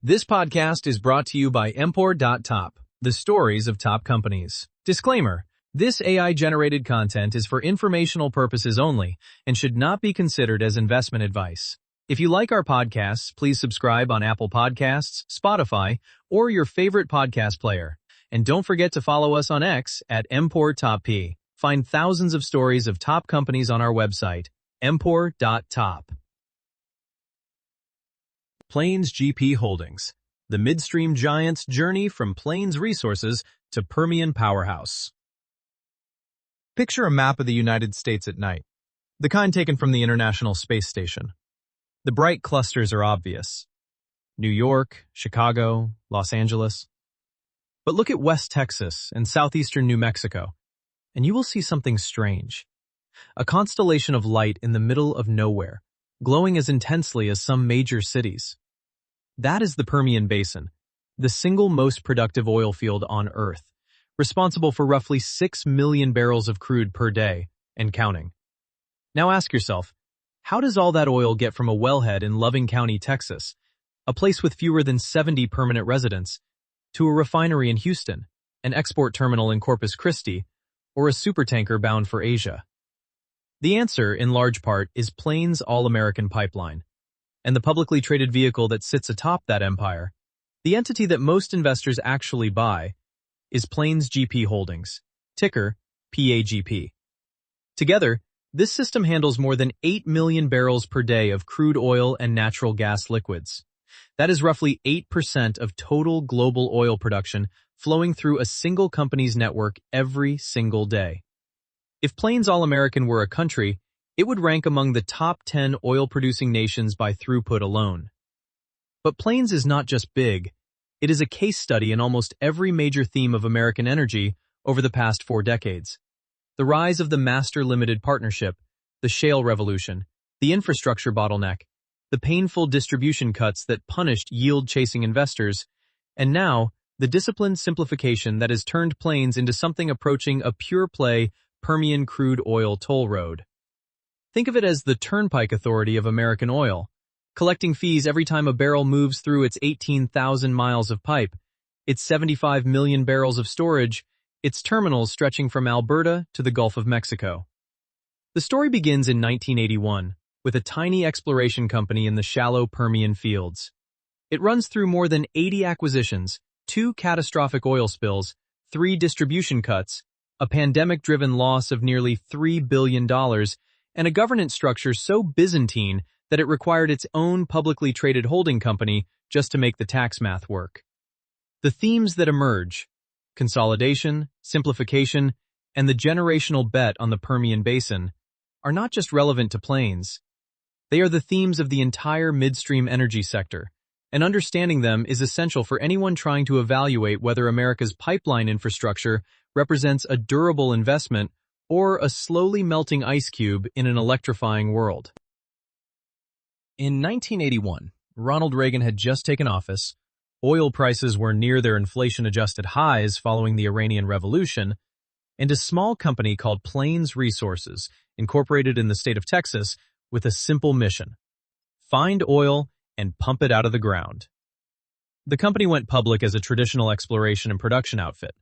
This podcast is brought to you by Empor.top, the stories of top companies. Disclaimer: this AI-generated content is for informational purposes only and should not be considered as investment advice. If you like our podcasts, please subscribe on Apple Podcasts, Spotify, or your favorite podcast player. And don't forget to follow us on X at Empor.top. Find thousands of stories of top companies on our website, Empor.top. Plains GP Holdings, the midstream giant's journey from Plains Resources to Permian Powerhouse. Picture a map of the United States at night, the kind taken from the International Space Station. The bright clusters are obvious: New York, Chicago, Los Angeles. But look at West Texas and southeastern New Mexico, and you will see something strange. A constellation of light in the middle of nowhere, glowing as intensely as some major cities. That is the Permian Basin, the single most productive oil field on Earth, responsible for roughly 6 million barrels of crude per day, and counting. Now ask yourself, how does all that oil get from a wellhead in Loving County, Texas, a place with fewer than 70 permanent residents, to a refinery in Houston, an export terminal in Corpus Christi, or a supertanker bound for Asia? The answer, in large part, is Plains All-American Pipeline, and the publicly traded vehicle that sits atop that empire. The entity that most investors actually buy is Plains GP Holdings, ticker PAGP. Together, this system handles more than 8 million barrels per day of crude oil and natural gas liquids. That is roughly 8% of total global oil production flowing through a single company's network every single day. If Plains All-American were a country, it would rank among the top 10 oil-producing nations by throughput alone. But Plains is not just big, it is a case study in almost every major theme of American energy over the past 4 decades. The rise of the master limited partnership, the shale revolution, the infrastructure bottleneck, the painful distribution cuts that punished yield-chasing investors, and now, the disciplined simplification that has turned Plains into something approaching a pure-play Permian crude oil toll road. Think of it as the Turnpike Authority of American oil, collecting fees every time a barrel moves through its 18,000 miles of pipe, its 75 million barrels of storage, its terminals stretching from Alberta to the Gulf of Mexico. The story begins in 1981 with a tiny exploration company in the shallow Permian fields. It runs through more than 80 acquisitions, 2 catastrophic oil spills, 3 distribution cuts, a pandemic-driven loss of nearly $3 billion, and a governance structure so Byzantine that it required its own publicly traded holding company just to make the tax math work. The themes that emerge: consolidation, simplification, and the generational bet on the Permian Basin are not just relevant to Plains. They are the themes of the entire midstream energy sector, and understanding them is essential for anyone trying to evaluate whether America's pipeline infrastructure represents a durable investment or a slowly melting ice cube in an electrifying world. In 1981, Ronald Reagan had just taken office, oil prices were near their inflation-adjusted highs following the Iranian Revolution, and a small company called Plains Resources, incorporated in the state of Texas, with a simple mission: find oil and pump it out of the ground. The company went public as a traditional exploration and production outfit,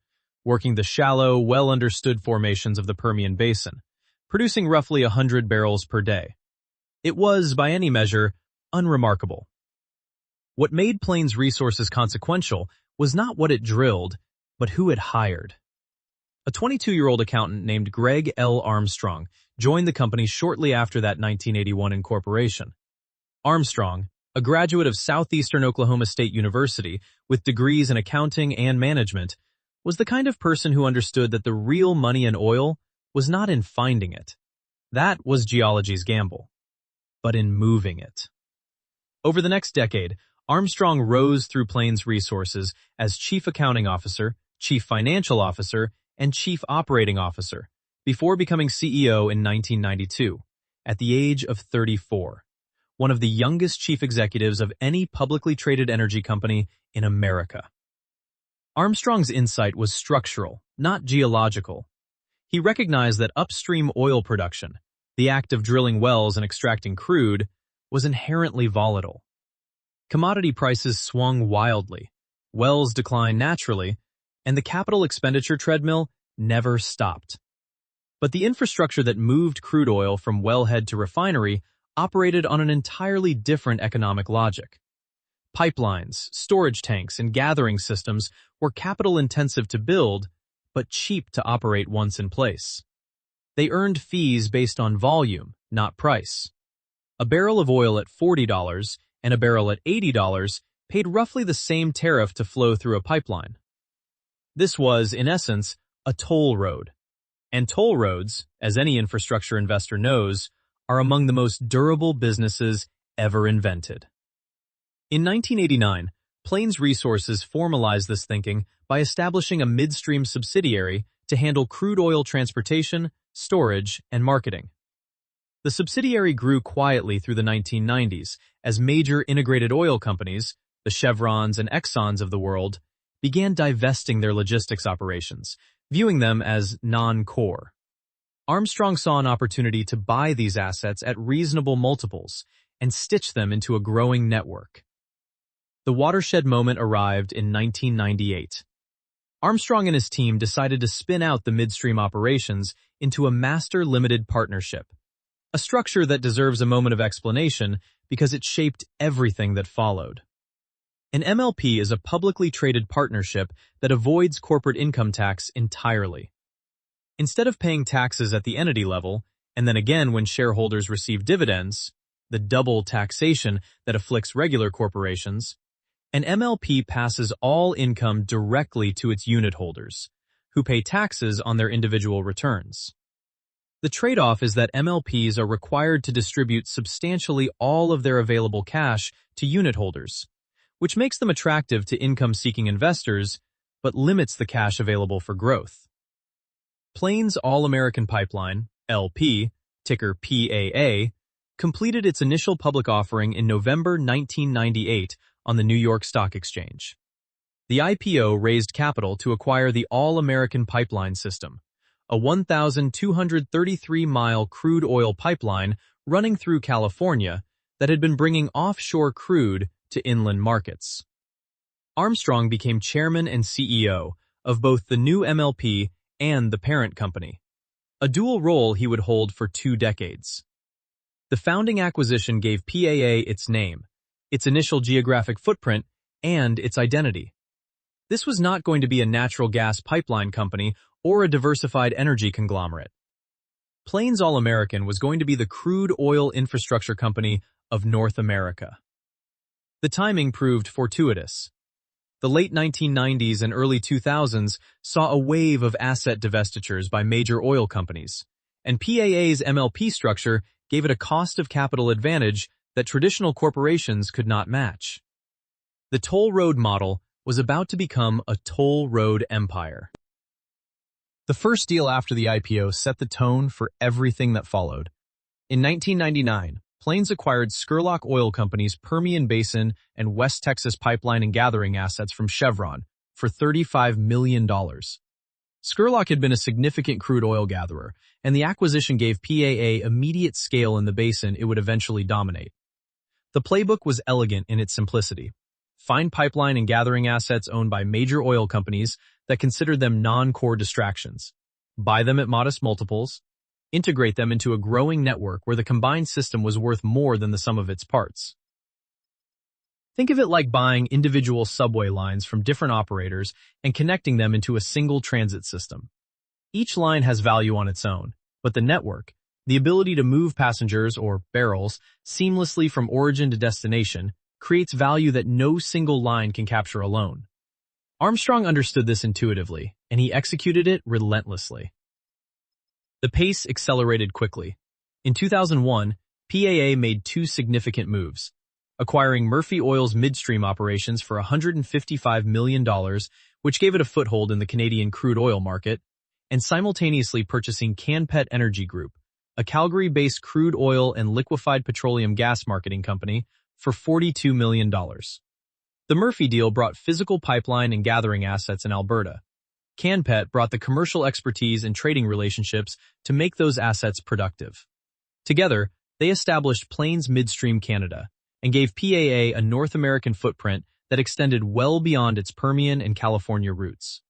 working the shallow, well-understood formations of the Permian Basin, producing roughly 100 barrels per day. It was, by any measure, unremarkable. What made Plains Resources consequential was not what it drilled, but who it hired. A 22-year-old accountant named Greg L. Armstrong joined the company shortly after that 1981 incorporation. Armstrong, a graduate of Southeastern Oklahoma State University with degrees in accounting and management, was the kind of person who understood that the real money in oil was not in finding it. That was geology's gamble, but in moving it. Over the next decade, Armstrong rose through Plains Resources as Chief Accounting Officer, Chief Financial Officer, and Chief Operating Officer, before becoming CEO in 1992, at the age of 34, one of the youngest chief executives of any publicly traded energy company in America. Armstrong's insight was structural, not geological. He recognized that upstream oil production, the act of drilling wells and extracting crude, was inherently volatile. Commodity prices swung wildly, wells declined naturally, and the capital expenditure treadmill never stopped. But the infrastructure that moved crude oil from wellhead to refinery operated on an entirely different economic logic. Pipelines, storage tanks, and gathering systems were capital-intensive to build, but cheap to operate once in place. They earned fees based on volume, not price. A barrel of oil at $40 and a barrel at $80 paid roughly the same tariff to flow through a pipeline. This was, in essence, a toll road. And toll roads, as any infrastructure investor knows, are among the most durable businesses ever invented. In 1989, Plains Resources formalized this thinking by establishing a midstream subsidiary to handle crude oil transportation, storage, and marketing. The subsidiary grew quietly through the 1990s as major integrated oil companies, the Chevrons and Exxons of the world, began divesting their logistics operations, viewing them as non-core. Armstrong saw an opportunity to buy these assets at reasonable multiples and stitch them into a growing network. The watershed moment arrived in 1998. Armstrong and his team decided to spin out the midstream operations into a master limited partnership, a structure that deserves a moment of explanation because it shaped everything that followed. An MLP is a publicly traded partnership that avoids corporate income tax entirely. Instead of paying taxes at the entity level, and then again when shareholders receive dividends, the double taxation that afflicts regular corporations, an MLP passes all income directly to its unit holders, who pay taxes on their individual returns. The trade-off is that MLPs are required to distribute substantially all of their available cash to unit holders, which makes them attractive to income-seeking investors, but limits the cash available for growth. Plains All-American Pipeline, LP, ticker PAA, completed its initial public offering in November 1998 on the New York Stock Exchange. The IPO raised capital to acquire the All-American Pipeline System, a 1,233-mile crude oil pipeline running through California that had been bringing offshore crude to inland markets. Armstrong became chairman and CEO of both the new MLP and the parent company, a dual role he would hold for 2 decades. The founding acquisition gave PAA its name, its initial geographic footprint, and its identity. This was not going to be a natural gas pipeline company or a diversified energy conglomerate. Plains All-American was going to be the crude oil infrastructure company of North America. The timing proved fortuitous. The late 1990s and early 2000s saw a wave of asset divestitures by major oil companies, and PAA's MLP structure gave it a cost of capital advantage that traditional corporations could not match. The toll road model was about to become a toll road empire. The first deal after the IPO set the tone for everything that followed. In 1999, Plains acquired Scurlock Oil Company's Permian Basin and West Texas pipeline and gathering assets from Chevron for $35 million. Scurlock had been a significant crude oil gatherer, and the acquisition gave PAA immediate scale in the basin it would eventually dominate. The playbook was elegant in its simplicity. Find pipeline and gathering assets owned by major oil companies that considered them non-core distractions. Buy them at modest multiples. Integrate them into a growing network where the combined system was worth more than the sum of its parts. Think of it like buying individual subway lines from different operators and connecting them into a single transit system. Each line has value on its own, but the network, the ability to move passengers, or barrels, seamlessly from origin to destination, creates value that no single line can capture alone. Armstrong understood this intuitively, and he executed it relentlessly. The pace accelerated quickly. In 2001, PAA made 2 significant moves, acquiring Murphy Oil's midstream operations for $155 million, which gave it a foothold in the Canadian crude oil market, and simultaneously purchasing Canpet Energy Group, a Calgary-based crude oil and liquefied petroleum gas marketing company, for $42 million. The Murphy deal brought physical pipeline and gathering assets in Alberta. Canpet brought the commercial expertise and trading relationships to make those assets productive. Together, they established Plains Midstream Canada, and gave PAA a North American footprint that extended well beyond its Permian and California roots.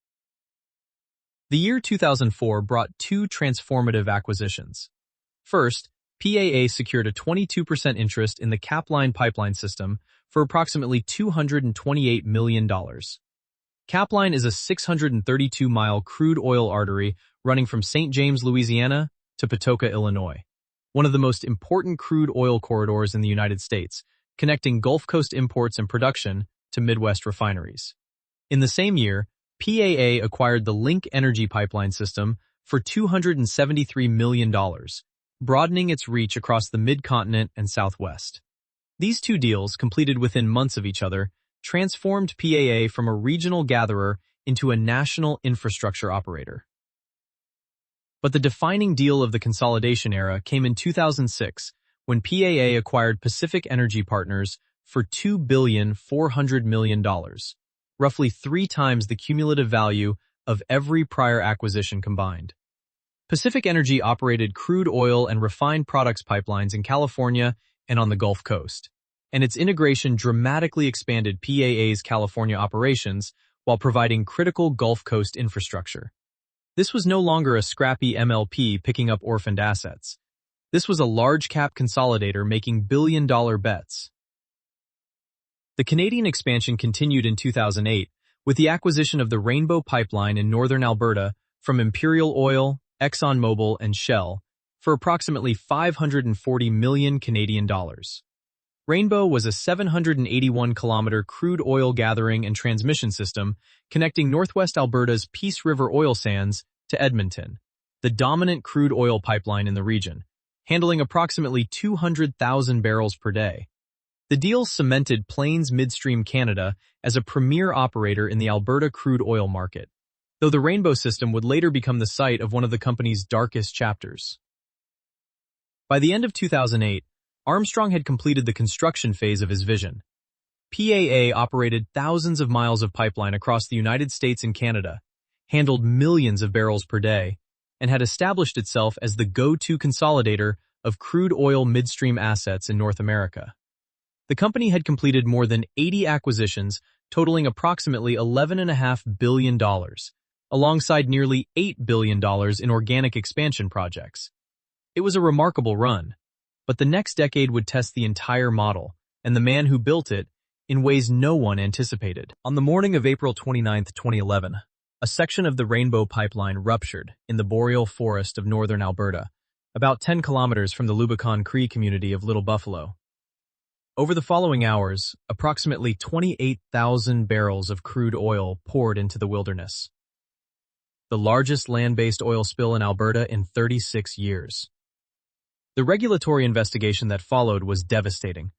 The year 2004 brought two transformative acquisitions. First, PAA secured a 22% interest in the Capline pipeline system for approximately $228 million. Capline is a 632-mile crude oil artery running from St. James, Louisiana to Patoka, Illinois, one of the most important crude oil corridors in the United States, connecting Gulf Coast imports and production to Midwest refineries. In the same year, PAA acquired the Link Energy pipeline system for $273 million, broadening its reach across the mid-continent and Southwest. These two deals, completed within months of each other, transformed PAA from a regional gatherer into a national infrastructure operator. But the defining deal of the consolidation era came in 2006 when PAA acquired Pacific Energy Partners for $2.4 billion, roughly 3 times the cumulative value of every prior acquisition combined. Pacific Energy operated crude oil and refined products pipelines in California and on the Gulf Coast, and its integration dramatically expanded PAA's California operations while providing critical Gulf Coast infrastructure. This was no longer a scrappy MLP picking up orphaned assets. This was a large-cap consolidator making billion-dollar bets. The Canadian expansion continued in 2008 with the acquisition of the Rainbow Pipeline in northern Alberta from Imperial Oil, ExxonMobil, and Shell for approximately 540 million Canadian dollars. Rainbow was a 781-kilometer crude oil gathering and transmission system connecting northwest Alberta's Peace River oil sands to Edmonton, the dominant crude oil pipeline in the region, handling approximately 200,000 barrels per day. The deal cemented Plains Midstream Canada as a premier operator in the Alberta crude oil market, though the Rainbow system would later become the site of one of the company's darkest chapters. By the end of 2008, Armstrong had completed the construction phase of his vision. PAA operated thousands of miles of pipeline across the United States and Canada, handled millions of barrels per day, and had established itself as the go-to consolidator of crude oil midstream assets in North America. The company had completed more than 80 acquisitions totaling approximately $11.5 billion, alongside nearly $8 billion in organic expansion projects. It was a remarkable run, but the next decade would test the entire model, and the man who built it, in ways no one anticipated. On the morning of April 29, 2011, a section of the Rainbow Pipeline ruptured in the boreal forest of northern Alberta, about 10 kilometers from the Lubicon Cree community of Little Buffalo. Over the following hours, approximately 28,000 barrels of crude oil poured into the wilderness, the largest land-based oil spill in Alberta in 36 years. The regulatory investigation that followed was devastating.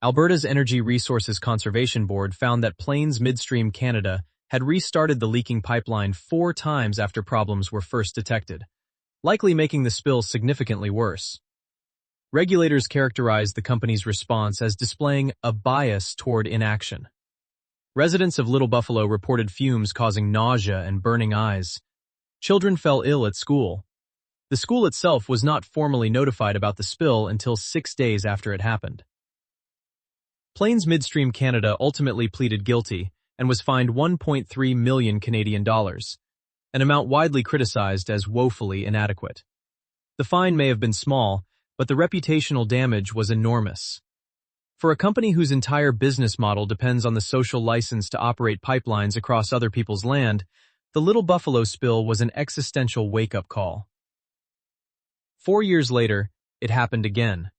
Alberta's Energy Resources Conservation Board found that Plains Midstream Canada had restarted the leaking pipeline 4 times after problems were first detected, likely making the spill significantly worse. Regulators characterized the company's response as displaying a bias toward inaction. Residents of Little Buffalo reported fumes causing nausea and burning eyes. Children fell ill at school. The school itself was not formally notified about the spill until 6 days after it happened. Plains Midstream Canada ultimately pleaded guilty and was fined 1.3 million Canadian dollars, an amount widely criticized as woefully inadequate. The fine may have been small, but the reputational damage was enormous. For a company whose entire business model depends on the social license to operate pipelines across other people's land, the Little Buffalo spill was an existential wake-up call. 4 years later, it happened again,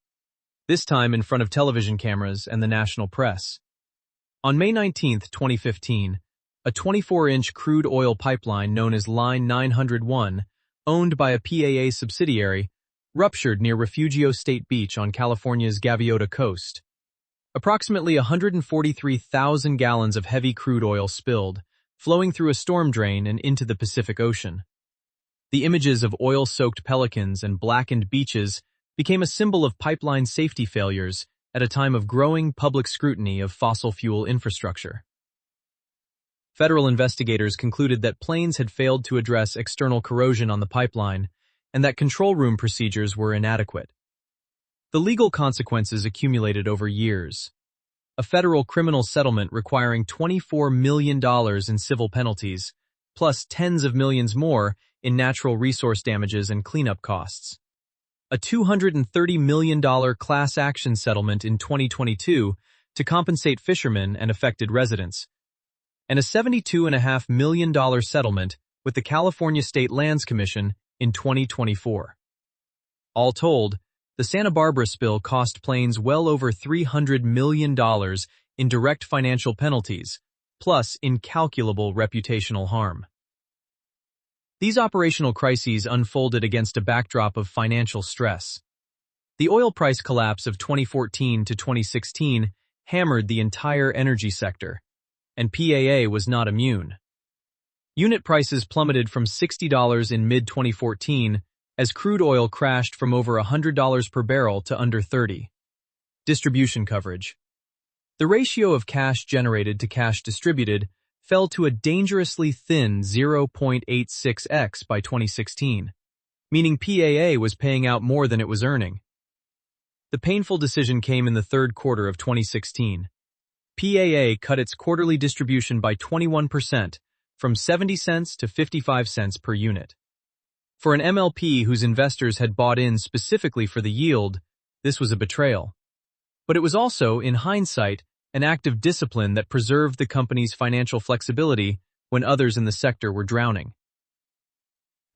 this time in front of television cameras and the national press. On May 19, 2015, a 24-inch crude oil pipeline known as Line 901, owned by a PAA subsidiary, ruptured near Refugio State Beach on California's Gaviota coast. Approximately 143,000 gallons of heavy crude oil spilled, flowing through a storm drain and into the Pacific Ocean. The images of oil-soaked pelicans and blackened beaches became a symbol of pipeline safety failures at a time of growing public scrutiny of fossil fuel infrastructure. Federal investigators concluded that Plains had failed to address external corrosion on the pipeline and that control room procedures were inadequate. The legal consequences accumulated over years. A federal criminal settlement requiring $24 million in civil penalties, plus tens of millions more in natural resource damages and cleanup costs. A $230 million class action settlement in 2022 to compensate fishermen and affected residents, and a $72.5 million settlement with the California State Lands Commission in 2024. All told, the Santa Barbara spill cost Plains well over $300 million in direct financial penalties, plus incalculable reputational harm. These operational crises unfolded against a backdrop of financial stress. The oil price collapse of 2014 to 2016 hammered the entire energy sector, and PAA was not immune. Unit prices plummeted from $60 in mid-2014 as crude oil crashed from over $100 per barrel to under $30. Distribution coverage. The ratio of cash generated to cash distributed fell to a dangerously thin 0.86x by 2016, meaning PAA was paying out more than it was earning. The painful decision came in the third quarter of 2016. PAA cut its quarterly distribution by 21%, from 70 cents to 55 cents per unit. For an MLP whose investors had bought in specifically for the yield, this was a betrayal. But it was also, in hindsight, an act of discipline that preserved the company's financial flexibility when others in the sector were drowning.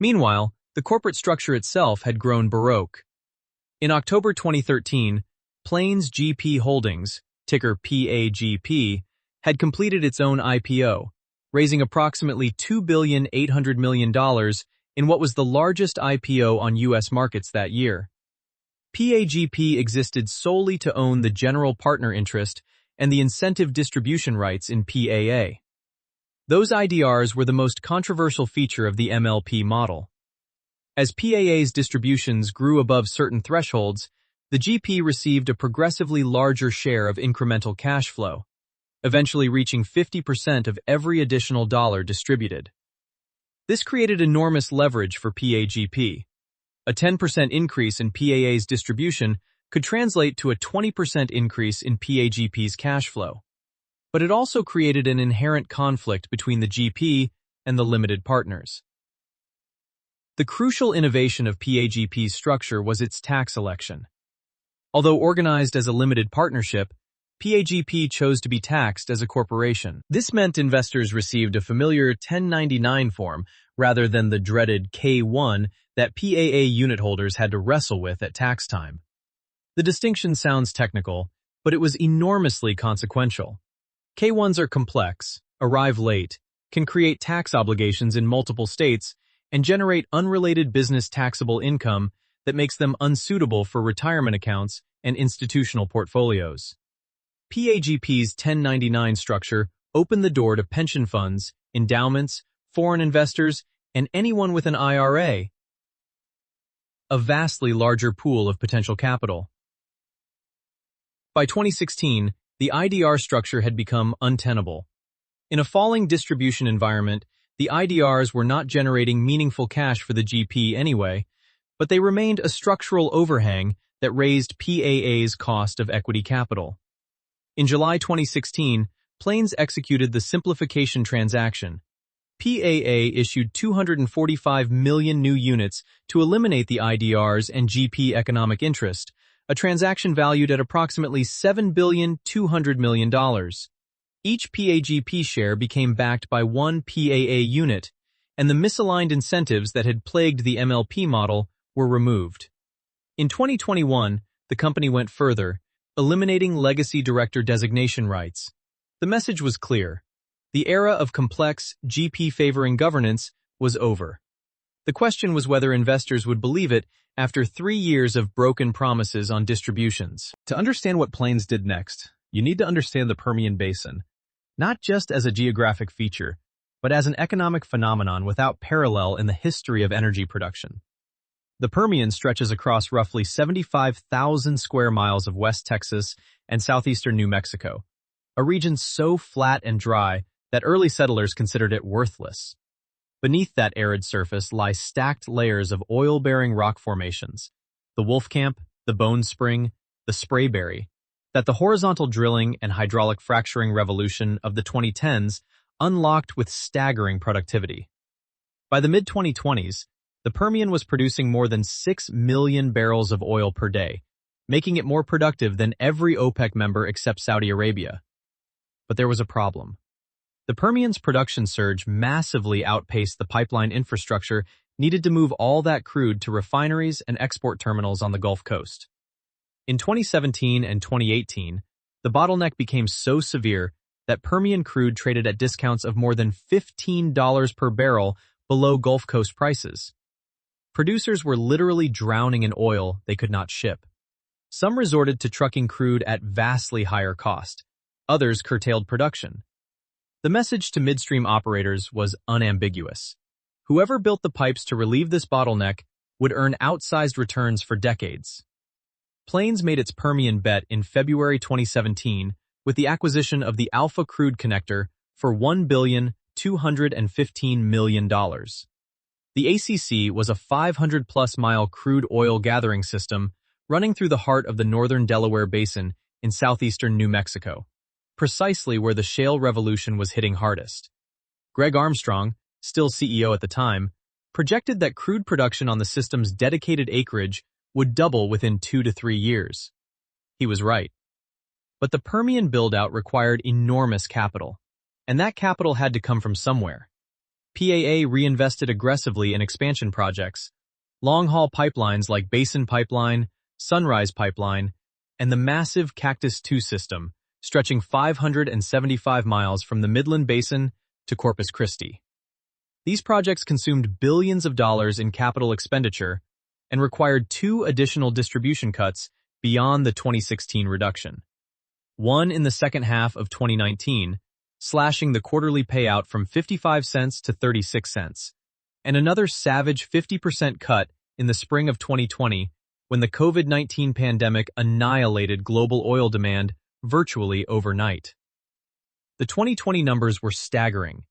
Meanwhile, the corporate structure itself had grown baroque. In October 2013, Plains GP Holdings, ticker PAGP, had completed its own IPO, raising approximately $2.8 billion in what was the largest IPO on U.S. markets that year. PAGP existed solely to own the general partner interest and the incentive distribution rights in PAA. Those IDRs were the most controversial feature of the MLP model. As PAA's distributions grew above certain thresholds, the GP received a progressively larger share of incremental cash flow, eventually reaching 50% of every additional dollar distributed. This created enormous leverage for PAGP. A 10% increase in PAA's distribution could translate to a 20% increase in PAGP's cash flow. But it also created an inherent conflict between the GP and the limited partners. The crucial innovation of PAGP's structure was its tax election. Although organized as a limited partnership, PAGP chose to be taxed as a corporation. This meant investors received a familiar 1099 form rather than the dreaded K-1 that PAA unit holders had to wrestle with at tax time. The distinction sounds technical, but it was enormously consequential. K-1s are complex, arrive late, can create tax obligations in multiple states, and generate unrelated business taxable income that makes them unsuitable for retirement accounts and institutional portfolios. PAGP's 1099 structure opened the door to pension funds, endowments, foreign investors, and anyone with an IRA, a vastly larger pool of potential capital. By 2016, the IDR structure had become untenable. In a falling distribution environment, the IDRs were not generating meaningful cash for the GP anyway, but they remained a structural overhang that raised PAA's cost of equity capital. In July 2016, Plains executed the simplification transaction. PAA issued 245 million new units to eliminate the IDRs and GP economic interest, a transaction valued at approximately $7.2 billion. Each PAGP share became backed by one PAA unit, and the misaligned incentives that had plagued the MLP model were removed. In 2021, the company went further, eliminating legacy director designation rights. The message was clear. The era of complex, GP-favoring governance was over. The question was whether investors would believe it after 3 years of broken promises on distributions. To understand what Plains did next, you need to understand the Permian Basin, not just as a geographic feature, but as an economic phenomenon without parallel in the history of energy production. The Permian stretches across roughly 75,000 square miles of West Texas and southeastern New Mexico, a region so flat and dry that early settlers considered it worthless. Beneath that arid surface lie stacked layers of oil-bearing rock formations, the Wolfcamp, the bone spring, the sprayberry, that the horizontal drilling and hydraulic fracturing revolution of the 2010s unlocked with staggering productivity. By the mid-2020s, the Permian was producing more than 6 million barrels of oil per day, making it more productive than every OPEC member except Saudi Arabia. But there was a problem. The Permian's production surge massively outpaced the pipeline infrastructure needed to move all that crude to refineries and export terminals on the Gulf Coast. In 2017 and 2018, the bottleneck became so severe that Permian crude traded at discounts of more than $15 per barrel below Gulf Coast prices. Producers were literally drowning in oil they could not ship. Some resorted to trucking crude at vastly higher cost. Others curtailed production. The message to midstream operators was unambiguous. Whoever built the pipes to relieve this bottleneck would earn outsized returns for decades. Plains made its Permian bet in February 2017 with the acquisition of the Alpha Crude Connector for $1,215 million. The ACC was a 500-plus mile crude oil gathering system running through the heart of the northern Delaware Basin in southeastern New Mexico, precisely where the shale revolution was hitting hardest. Greg Armstrong, still CEO at the time, projected that crude production on the system's dedicated acreage would double within 2 to 3 years. He was right. But the Permian build-out required enormous capital, and that capital had to come from somewhere. PAA reinvested aggressively in expansion projects, long-haul pipelines like Basin Pipeline, Sunrise Pipeline, and the massive Cactus II system, stretching 575 miles from the Midland Basin to Corpus Christi. These projects consumed billions of dollars in capital expenditure and required 2 additional distribution cuts beyond the 2016 reduction. One in the second half of 2019, slashing the quarterly payout from 55 cents to 36 cents, and another savage 50% cut in the spring of 2020 when the COVID-19 pandemic annihilated global oil demand virtually overnight. The 2020 numbers were staggering.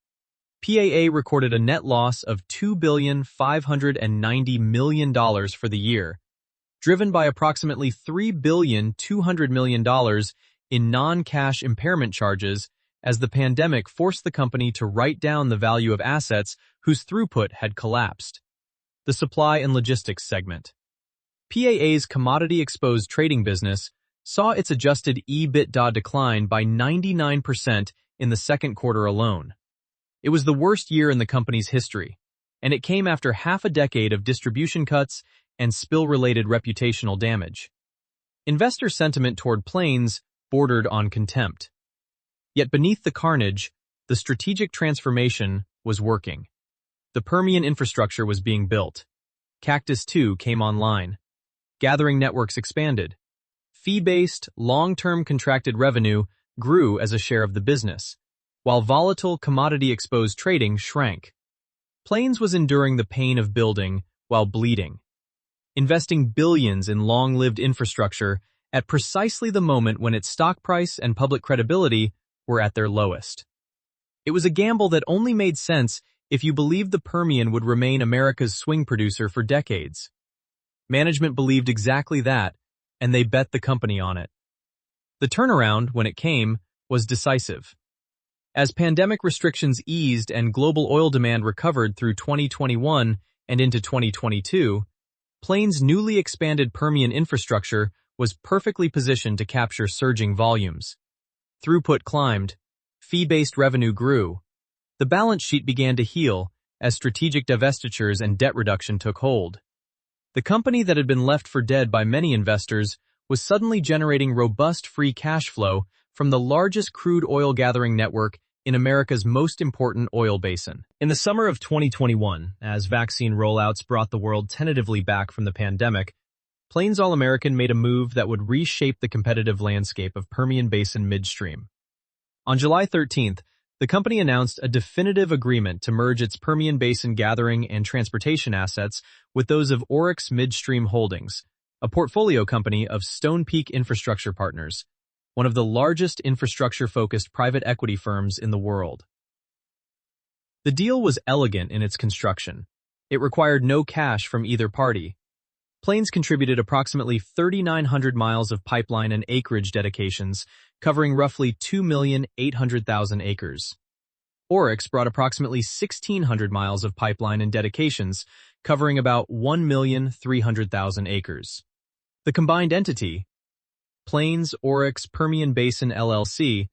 PAA recorded a net loss of $2,590 million for the year, driven by approximately $3,200 million in non-cash impairment charges as the pandemic forced the company to write down the value of assets whose throughput had collapsed. The supply and logistics segment. PAA's commodity-exposed trading business saw its adjusted EBITDA decline by 99% in the second quarter alone. It was the worst year in the company's history, and it came after half a decade of distribution cuts and spill-related reputational damage. Investor sentiment toward Plains bordered on contempt. Yet beneath the carnage, the strategic transformation was working. The Permian infrastructure was being built. Cactus II came online. Gathering networks expanded. Fee-based, long-term contracted revenue grew as a share of the business, while volatile commodity-exposed trading shrank. Plains was enduring the pain of building while bleeding, investing billions in long-lived infrastructure at precisely the moment when its stock price and public credibility were at their lowest. It was a gamble that only made sense if you believed the Permian would remain America's swing producer for decades. Management believed exactly that, and they bet the company on it. The turnaround, when it came, was decisive. As pandemic restrictions eased and global oil demand recovered through 2021 and into 2022, Plains' newly expanded Permian infrastructure was perfectly positioned to capture surging volumes. Throughput climbed, fee-based revenue grew. The balance sheet began to heal as strategic divestitures and debt reduction took hold. The company that had been left for dead by many investors was suddenly generating robust free cash flow from the largest crude oil gathering network in America's most important oil basin. In the summer of 2021, as vaccine rollouts brought the world tentatively back from the pandemic, Plains All American made a move that would reshape the competitive landscape of Permian Basin midstream. On July 13th, the company announced a definitive agreement to merge its Permian Basin gathering and transportation assets with those of Oryx Midstream Holdings, a portfolio company of Stone Peak Infrastructure Partners, one of the largest infrastructure-focused private equity firms in the world. The deal was elegant in its construction. It required no cash from either party. Plains contributed approximately 3,900 miles of pipeline and acreage dedications, covering roughly 2,800,000 acres. Oryx brought approximately 1,600 miles of pipeline and dedications, covering about 1,300,000 acres. The combined entity, Plains Oryx Permian Basin LLC,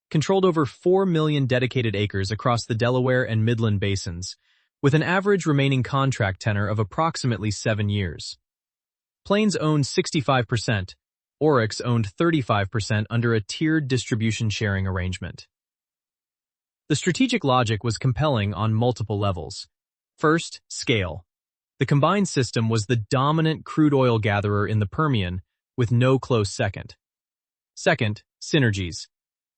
controlled over 4 million dedicated acres across the Delaware and Midland basins, with an average remaining contract tenor of approximately 7 years. Plains owned 65%, Oryx owned 35% under a tiered distribution sharing arrangement. The strategic logic was compelling on multiple levels. First, scale. The combined system was the dominant crude oil gatherer in the Permian, with no close second. Second, synergies.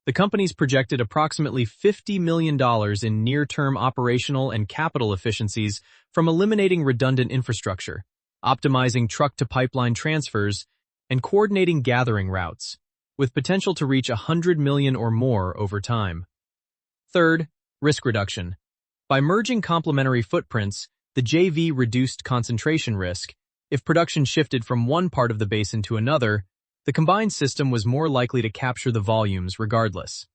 The companies projected approximately $50 million in near-term operational and capital efficiencies from eliminating redundant infrastructure, optimizing truck-to-pipeline transfers, and coordinating gathering routes, with potential to reach $100 million or more over time. Third, risk reduction. By merging complementary footprints, the JV reduced concentration risk. If production shifted from one part of the basin to another, the combined system was more likely to capture the volumes regardless.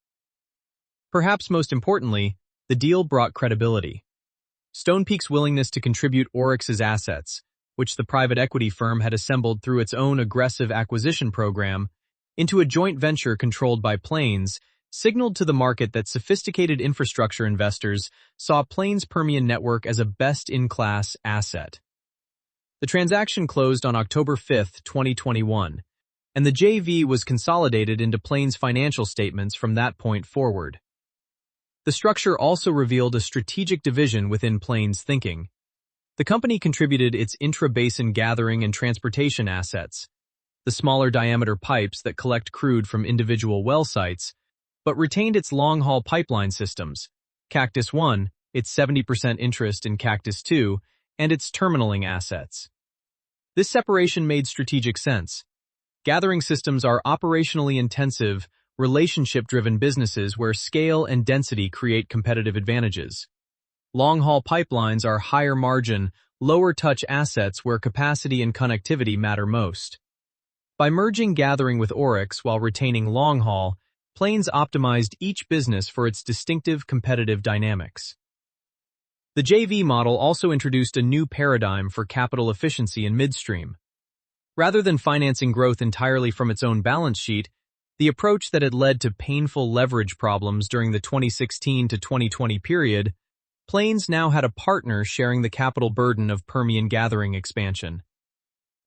Perhaps most importantly, the deal brought credibility. Stonepeak's willingness to contribute Oryx's assets, which the private equity firm had assembled through its own aggressive acquisition program, into a joint venture controlled by Plains, signaled to the market that sophisticated infrastructure investors saw Plains' Permian network as a best-in-class asset. The transaction closed on October 5, 2021, and the JV was consolidated into Plains' financial statements from that point forward. The structure also revealed a strategic division within Plains' thinking. The company contributed its intra-basin gathering and transportation assets, the smaller diameter pipes that collect crude from individual well sites, but retained its long-haul pipeline systems, Cactus I, its 70% interest in Cactus II, and its terminaling assets. This separation made strategic sense. Gathering systems are operationally intensive, relationship-driven businesses where scale and density create competitive advantages. Long-haul pipelines are higher-margin, lower-touch assets where capacity and connectivity matter most. By merging gathering with Oryx while retaining long-haul, Plains optimized each business for its distinctive competitive dynamics. The JV model also introduced a new paradigm for capital efficiency in midstream. Rather than financing growth entirely from its own balance sheet, the approach that had led to painful leverage problems during the 2016 to 2020 period, Plains now had a partner sharing the capital burden of Permian gathering expansion.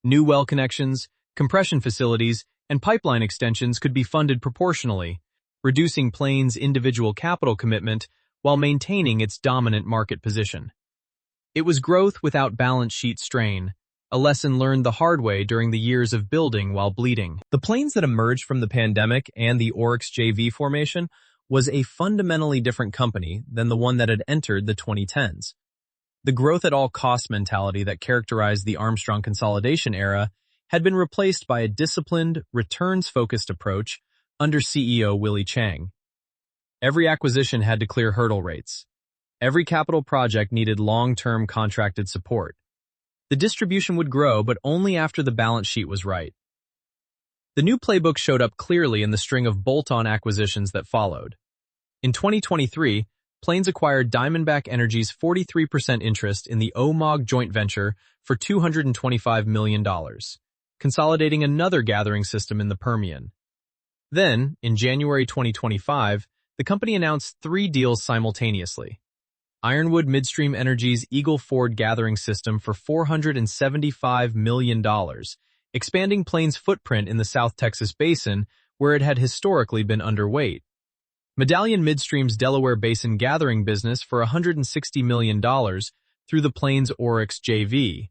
New well connections, compression facilities, and pipeline extensions could be funded proportionally, reducing Plains' individual capital commitment while maintaining its dominant market position. It was growth without balance sheet strain, a lesson learned the hard way during the years of building while bleeding. The Plains that emerged from the pandemic and the Oryx JV formation was a fundamentally different company than the one that had entered the 2010s. The growth-at-all-costs mentality that characterized the Armstrong consolidation era had been replaced by a disciplined, returns-focused approach under CEO Willie Chang. Every acquisition had to clear hurdle rates. Every capital project needed long-term contracted support. The distribution would grow, but only after the balance sheet was right. The new playbook showed up clearly in the string of bolt-on acquisitions that followed. In 2023, Plains acquired Diamondback Energy's 43% interest in the OMOG joint venture for $225 million, consolidating another gathering system in the Permian. Then, in January 2025, the company announced 3 deals simultaneously. Ironwood Midstream Energy's Eagle Ford gathering system for $475 million, expanding Plains' footprint in the South Texas Basin, where it had historically been underweight. Medallion Midstream's Delaware Basin gathering business for $160 million through the Plains Oryx JV,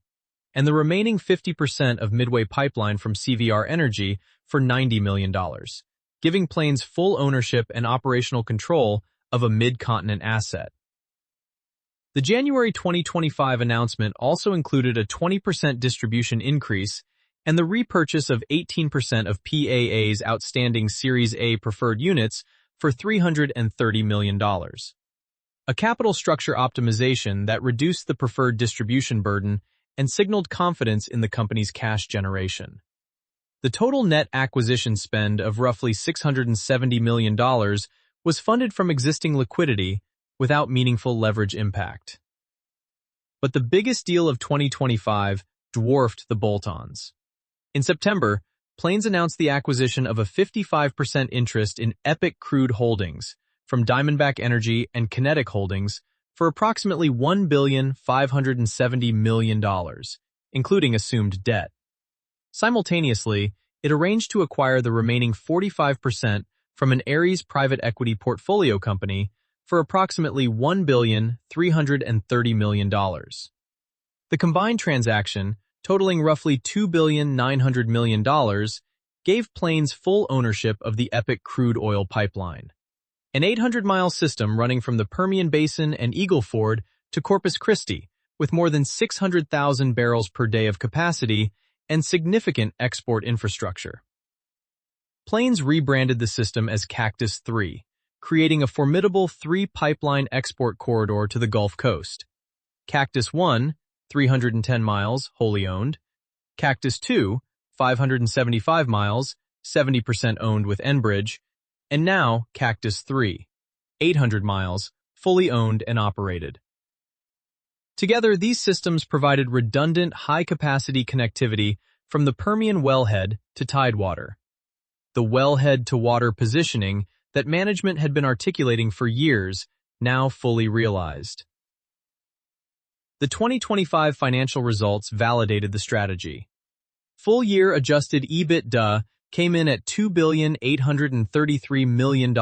and the remaining 50% of Midway Pipeline from CVR Energy for $90 million, giving Plains full ownership and operational control of a mid-continent asset. The January 2025 announcement also included a 20% distribution increase and the repurchase of 18% of PAA's outstanding Series A preferred units for $330 million. A capital structure optimization that reduced the preferred distribution burden and signaled confidence in the company's cash generation. The total net acquisition spend of roughly $670 million was funded from existing liquidity without meaningful leverage impact. But the biggest deal of 2025 dwarfed the bolt-ons. In September, Plains announced the acquisition of a 55% interest in Epic Crude Holdings from Diamondback Energy and Kinetic Holdings for approximately $1,570 million, including assumed debt. Simultaneously, it arranged to acquire the remaining 45% from an Ares private equity portfolio company for approximately $1,330 million. The combined transaction, totaling roughly $2,900 million, gave Plains full ownership of the Epic crude oil pipeline, an 800-mile system running from the Permian Basin and Eagle Ford to Corpus Christi, with more than 600,000 barrels per day of capacity and significant export infrastructure. Plains rebranded the system as Cactus 3, creating a formidable three-pipeline export corridor to the Gulf Coast. Cactus 1, 310 miles, wholly owned. Cactus 2, 575 miles, 70% owned with Enbridge. And now Cactus 3, 800 miles, fully owned and operated. Together, these systems provided redundant, high-capacity connectivity from the Permian wellhead to tidewater. The wellhead-to-water positioning that management had been articulating for years, now fully realized. The 2025 financial results validated the strategy. Full-year adjusted EBITDA came in at $2,833 million,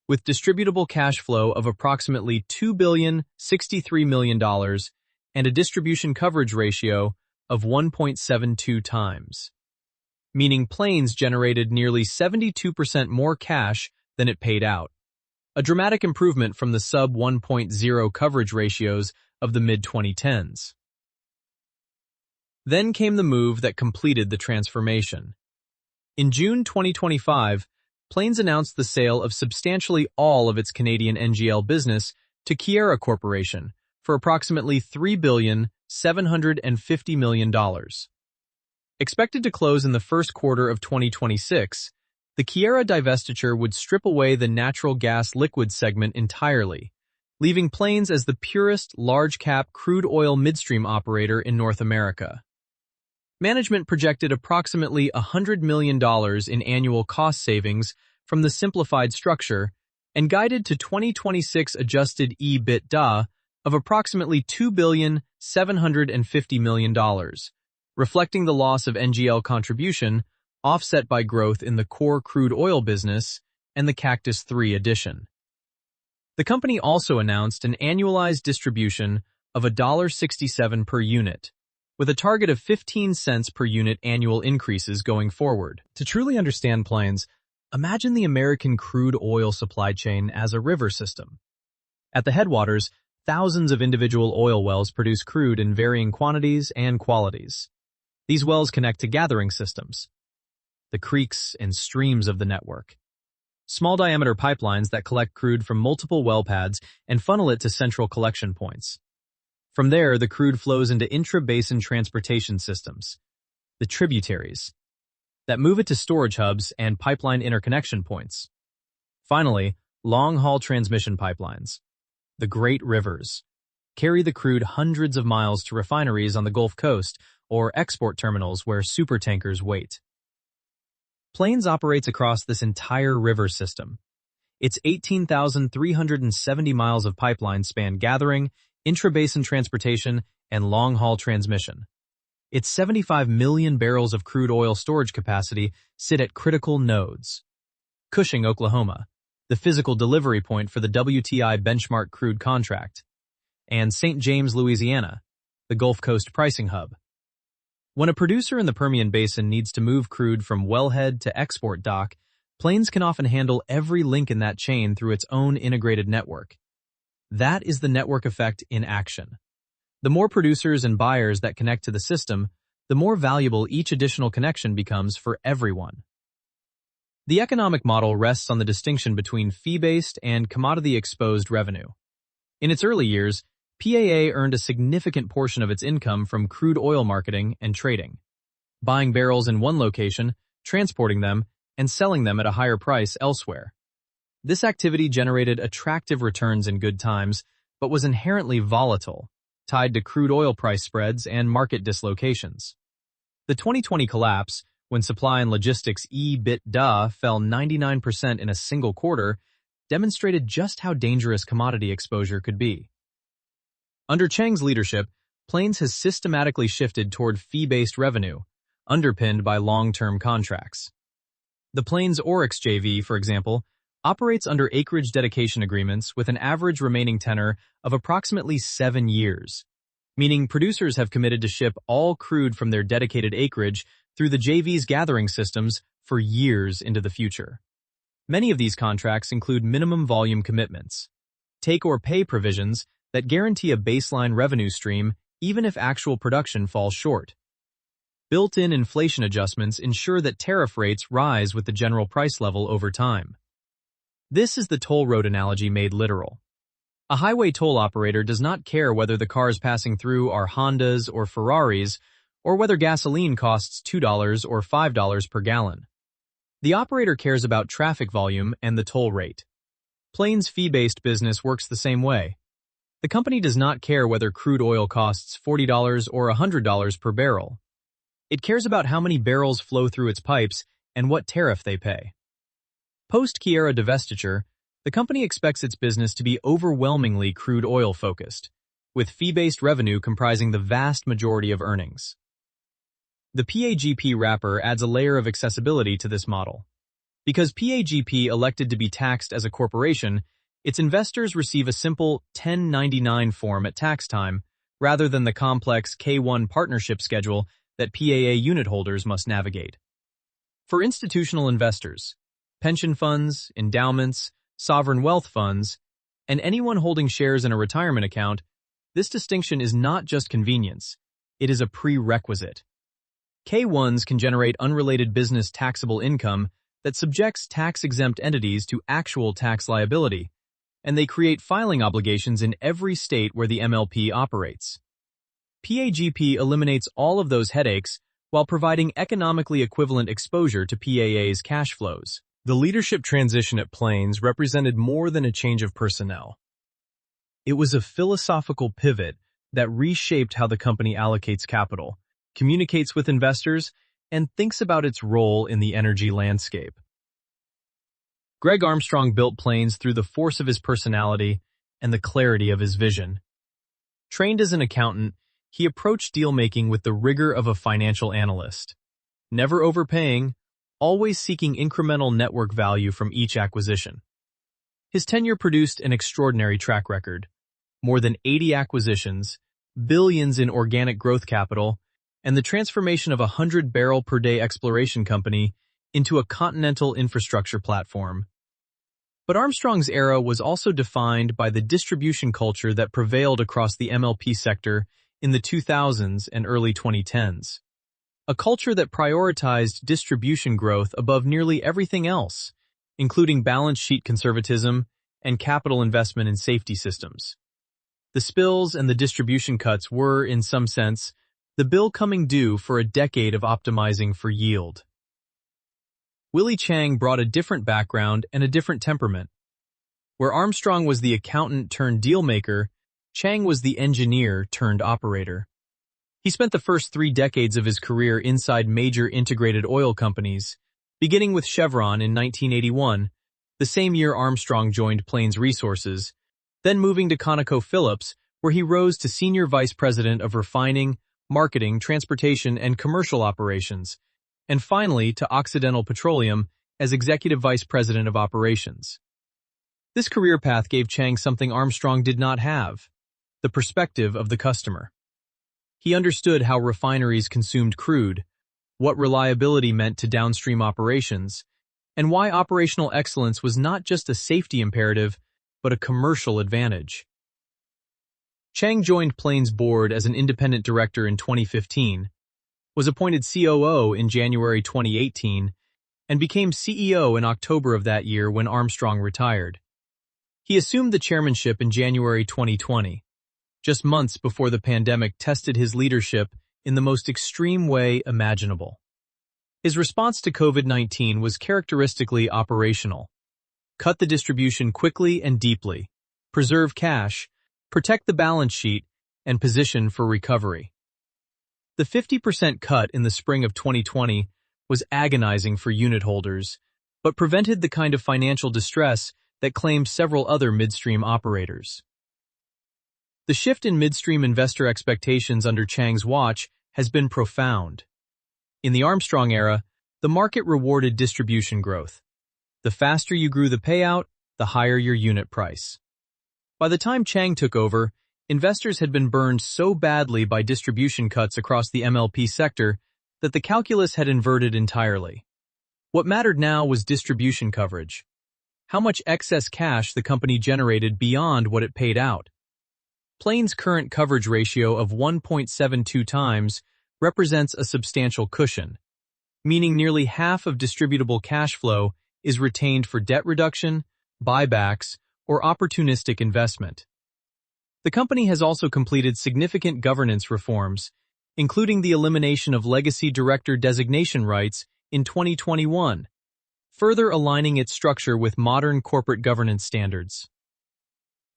with distributable cash flow of approximately $2,063 million and a distribution coverage ratio of 1.72 times, meaning Plains generated nearly 72% more cash than it paid out, a dramatic improvement from the sub-1.0 coverage ratios of the mid-2010s. Then came the move that completed the transformation. In June 2025, Plains announced the sale of substantially all of its Canadian NGL business to Keyera Corporation for approximately $3,750 million. Expected to close in the first quarter of 2026, the Keyera divestiture would strip away the natural gas liquids segment entirely, leaving Plains as the purest large-cap crude oil midstream operator in North America. Management projected approximately $100 million in annual cost savings from the simplified structure and guided to 2026 adjusted EBITDA of approximately $2,750 million, reflecting the loss of NGL contribution offset by growth in the core crude oil business and the Cactus 3 addition. The company also announced an annualized distribution of $1.67 per unit, with a target of 15 cents per unit annual increases going forward. To truly understand Plains, imagine the American crude oil supply chain as a river system. At the headwaters, thousands of individual oil wells produce crude in varying quantities and qualities. These wells connect to gathering systems, the creeks and streams of the network, small-diameter pipelines that collect crude from multiple well pads and funnel it to central collection points. From there, the crude flows into intra-basin transportation systems, the tributaries, that move it to storage hubs and pipeline interconnection points. Finally, long-haul transmission pipelines, the Great Rivers, carry the crude hundreds of miles to refineries on the Gulf Coast or export terminals where supertankers wait. Plains operates across this entire river system. Its 18,370 miles of pipeline span gathering, intrabasin transportation, and long-haul transmission. Its 75 million barrels of crude oil storage capacity sit at critical nodes. Cushing, Oklahoma, the physical delivery point for the WTI benchmark crude contract, and St. James, Louisiana, the Gulf Coast pricing hub. When a producer in the Permian Basin needs to move crude from wellhead to export dock, Plains can often handle every link in that chain through its own integrated network. That is the network effect in action. The more producers and buyers that connect to the system, the more valuable each additional connection becomes for everyone. The economic model rests on the distinction between fee-based and commodity-exposed revenue. In its early years, PAA earned a significant portion of its income from crude oil marketing and trading, buying barrels in one location, transporting them, and selling them at a higher price elsewhere. This activity generated attractive returns in good times, but was inherently volatile, tied to crude oil price spreads and market dislocations. The 2020 collapse, when supply and logistics EBITDA fell 99% in a single quarter, demonstrated just how dangerous commodity exposure could be. Under Chang's leadership, Plains has systematically shifted toward fee-based revenue, underpinned by long-term contracts. The Plains Oryx JV, for example, operates under acreage dedication agreements with an average remaining tenor of approximately 7 years, meaning producers have committed to ship all crude from their dedicated acreage through the JV's gathering systems for years into the future. Many of these contracts include minimum volume commitments, take-or-pay provisions that guarantee a baseline revenue stream even if actual production falls short. Built-in inflation adjustments ensure that tariff rates rise with the general price level over time. This is the toll road analogy made literal. A highway toll operator does not care whether the cars passing through are Hondas or Ferraris, or whether gasoline costs $2 or $5 per gallon. The operator cares about traffic volume and the toll rate. Plains' fee-based business works the same way. The company does not care whether crude oil costs $40 or $100 per barrel. It cares about how many barrels flow through its pipes and what tariff they pay. Post-Keyera divestiture, the company expects its business to be overwhelmingly crude oil-focused, with fee-based revenue comprising the vast majority of earnings. The PAGP wrapper adds a layer of accessibility to this model. Because PAGP elected to be taxed as a corporation, its investors receive a simple 1099 form at tax time, rather than the complex K-1 partnership schedule that PAA unit holders must navigate. For institutional investors, pension funds, endowments, sovereign wealth funds, and anyone holding shares in a retirement account, this distinction is not just convenience, it is a prerequisite. K-1s can generate unrelated business taxable income that subjects tax-exempt entities to actual tax liability, and they create filing obligations in every state where the MLP operates. PAGP eliminates all of those headaches while providing economically equivalent exposure to PAA's cash flows. The leadership transition at Plains represented more than a change of personnel. It was a philosophical pivot that reshaped how the company allocates capital, communicates with investors, and thinks about its role in the energy landscape. Greg Armstrong built Plains through the force of his personality and the clarity of his vision. Trained as an accountant, he approached deal-making with the rigor of a financial analyst, never overpaying, always seeking incremental network value from each acquisition. His tenure produced an extraordinary track record, more than 80 acquisitions, billions in organic growth capital, and the transformation of a 100-barrel-per-day exploration company into a continental infrastructure platform. But Armstrong's era was also defined by the distribution culture that prevailed across the MLP sector in the 2000s and early 2010s. A culture that prioritized distribution growth above nearly everything else, including balance sheet conservatism and capital investment in safety systems. The spills and the distribution cuts were, in some sense, the bill coming due for a decade of optimizing for yield. Willie Chang brought a different background and a different temperament. Where Armstrong was the accountant turned dealmaker, Chang was the engineer turned operator. He spent the first 3 decades of his career inside major integrated oil companies, beginning with Chevron in 1981, the same year Armstrong joined Plains Resources, then moving to ConocoPhillips, where he rose to Senior Vice President of Refining, Marketing, Transportation, and Commercial Operations, and finally to Occidental Petroleum as Executive Vice President of Operations. This career path gave Chang something Armstrong did not have: the perspective of the customer. He understood how refineries consumed crude, what reliability meant to downstream operations, and why operational excellence was not just a safety imperative, but a commercial advantage. Chang joined Plains' board as an independent director in 2015, was appointed COO in January 2018, and became CEO in October of that year when Armstrong retired. He assumed the chairmanship in January 2020. just months before the pandemic tested his leadership in the most extreme way imaginable. His response to COVID-19 was characteristically operational. Cut the distribution quickly and deeply, preserve cash, protect the balance sheet, and position for recovery. The 50% cut in the spring of 2020 was agonizing for unit holders, but prevented the kind of financial distress that claimed several other midstream operators. The shift in midstream investor expectations under Chang's watch has been profound. In the Armstrong era, the market rewarded distribution growth. The faster you grew the payout, the higher your unit price. By the time Chang took over, investors had been burned so badly by distribution cuts across the MLP sector that the calculus had inverted entirely. What mattered now was distribution coverage. How much excess cash the company generated beyond what it paid out. Plains' current coverage ratio of 1.72 times represents a substantial cushion, meaning nearly half of distributable cash flow is retained for debt reduction, buybacks, or opportunistic investment. The company has also completed significant governance reforms, including the elimination of legacy director designation rights in 2021, further aligning its structure with modern corporate governance standards.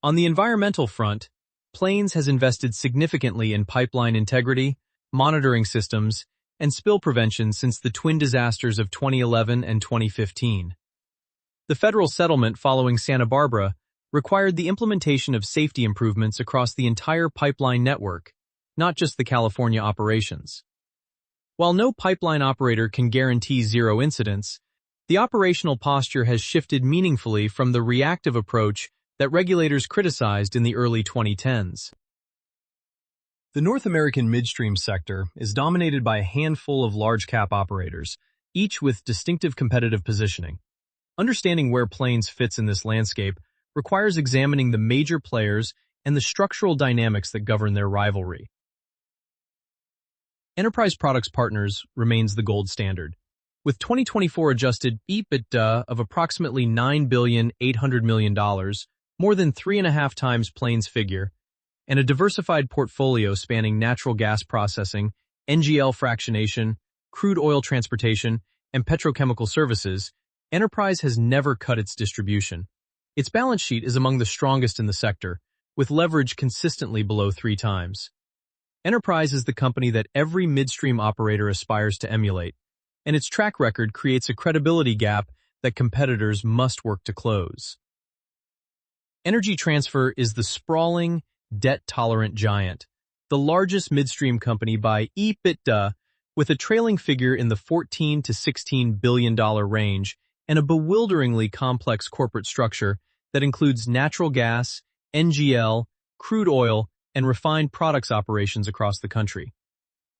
On the environmental front, Plains has invested significantly in pipeline integrity, monitoring systems, and spill prevention since the twin disasters of 2011 and 2015. The federal settlement following Santa Barbara required the implementation of safety improvements across the entire pipeline network, not just the California operations. While no pipeline operator can guarantee zero incidents, the operational posture has shifted meaningfully from the reactive approach that regulators criticized in the early 2010s. The North American midstream sector is dominated by a handful of large-cap operators, each with distinctive competitive positioning. Understanding where Plains fits in this landscape requires examining the major players and the structural dynamics that govern their rivalry. Enterprise Products Partners remains the gold standard. With 2024 adjusted EBITDA of approximately $9.8 billion, more than 3.5 times Plains' figure, and a diversified portfolio spanning natural gas processing, NGL fractionation, crude oil transportation, and petrochemical services, Enterprise has never cut its distribution. Its balance sheet is among the strongest in the sector, with leverage consistently below 3 times. Enterprise is the company that every midstream operator aspires to emulate, and its track record creates a credibility gap that competitors must work to close. Energy Transfer is the sprawling, debt-tolerant giant, the largest midstream company by EBITDA, with a trailing figure in the $14 to $16 billion range and a bewilderingly complex corporate structure that includes natural gas, NGL, crude oil, and refined products operations across the country.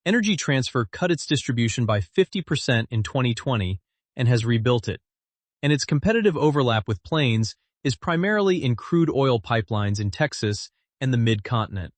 Energy Transfer cut its distribution by 50% in 2020 and has rebuilt it, and its competitive overlap with Plains is primarily in crude oil pipelines in Texas and the mid-continent.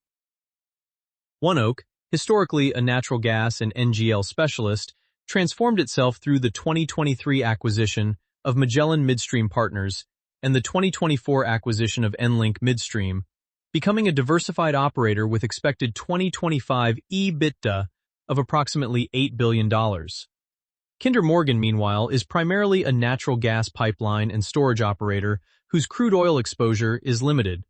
ONEOK, historically a natural gas and NGL specialist, transformed itself through the 2023 acquisition of Magellan Midstream Partners and the 2024 acquisition of EnLink Midstream, becoming a diversified operator with expected 2025 EBITDA of approximately $8 billion. Kinder Morgan, meanwhile, is primarily a natural gas pipeline and storage operator whose crude oil exposure is limited.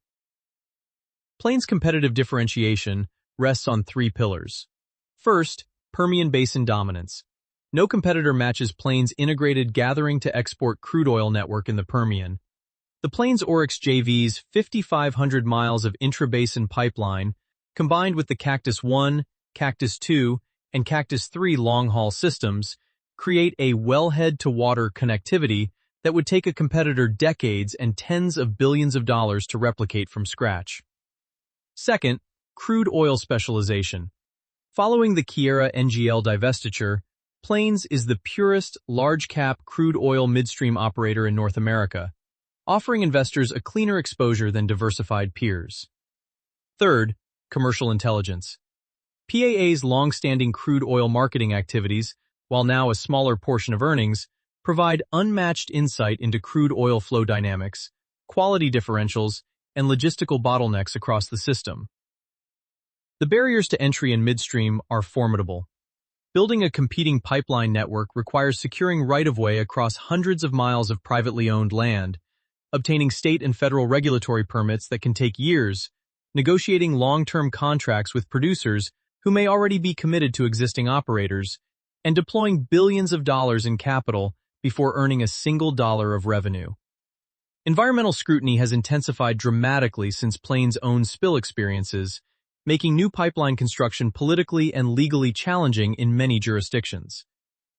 Plains' competitive differentiation rests on 3 pillars. First, Permian Basin dominance. No competitor matches Plains' integrated gathering-to-export crude oil network in the Permian. The Plains Oryx JV's 5,500 miles of intrabasin pipeline, combined with the Cactus I, Cactus II, and Cactus III long-haul systems, create a wellhead-to-water connectivity that would take a competitor decades and tens of billions of dollars to replicate from scratch. Second, crude oil specialization. Following the Keyera NGL divestiture, Plains is the purest, large-cap crude oil midstream operator in North America, offering investors a cleaner exposure than diversified peers. Third, commercial intelligence. PAA's long-standing crude oil marketing activities, while now a smaller portion of earnings, provide unmatched insight into crude oil flow dynamics, quality differentials, and logistical bottlenecks across the system. The barriers to entry in midstream are formidable. Building a competing pipeline network requires securing right-of-way across hundreds of miles of privately owned land, obtaining state and federal regulatory permits that can take years, negotiating long-term contracts with producers who may already be committed to existing operators, and deploying billions of dollars in capital before earning a single dollar of revenue. Environmental scrutiny has intensified dramatically since Plains' own spill experiences, making new pipeline construction politically and legally challenging in many jurisdictions.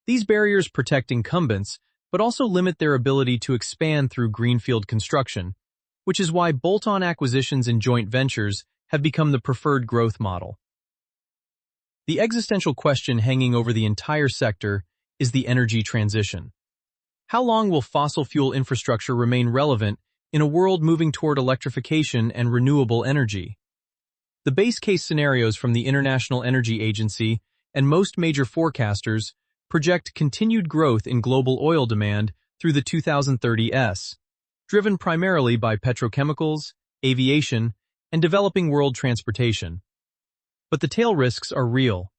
These barriers protect incumbents, but also limit their ability to expand through greenfield construction, which is why bolt-on acquisitions and joint ventures have become the preferred growth model. The existential question hanging over the entire sector is the energy transition. How long will fossil fuel infrastructure remain relevant in a world moving toward electrification and renewable energy? The base case scenarios from the International Energy Agency and most major forecasters project continued growth in global oil demand through the 2030s, driven primarily by petrochemicals, aviation, and developing world transportation. But the tail risks are real.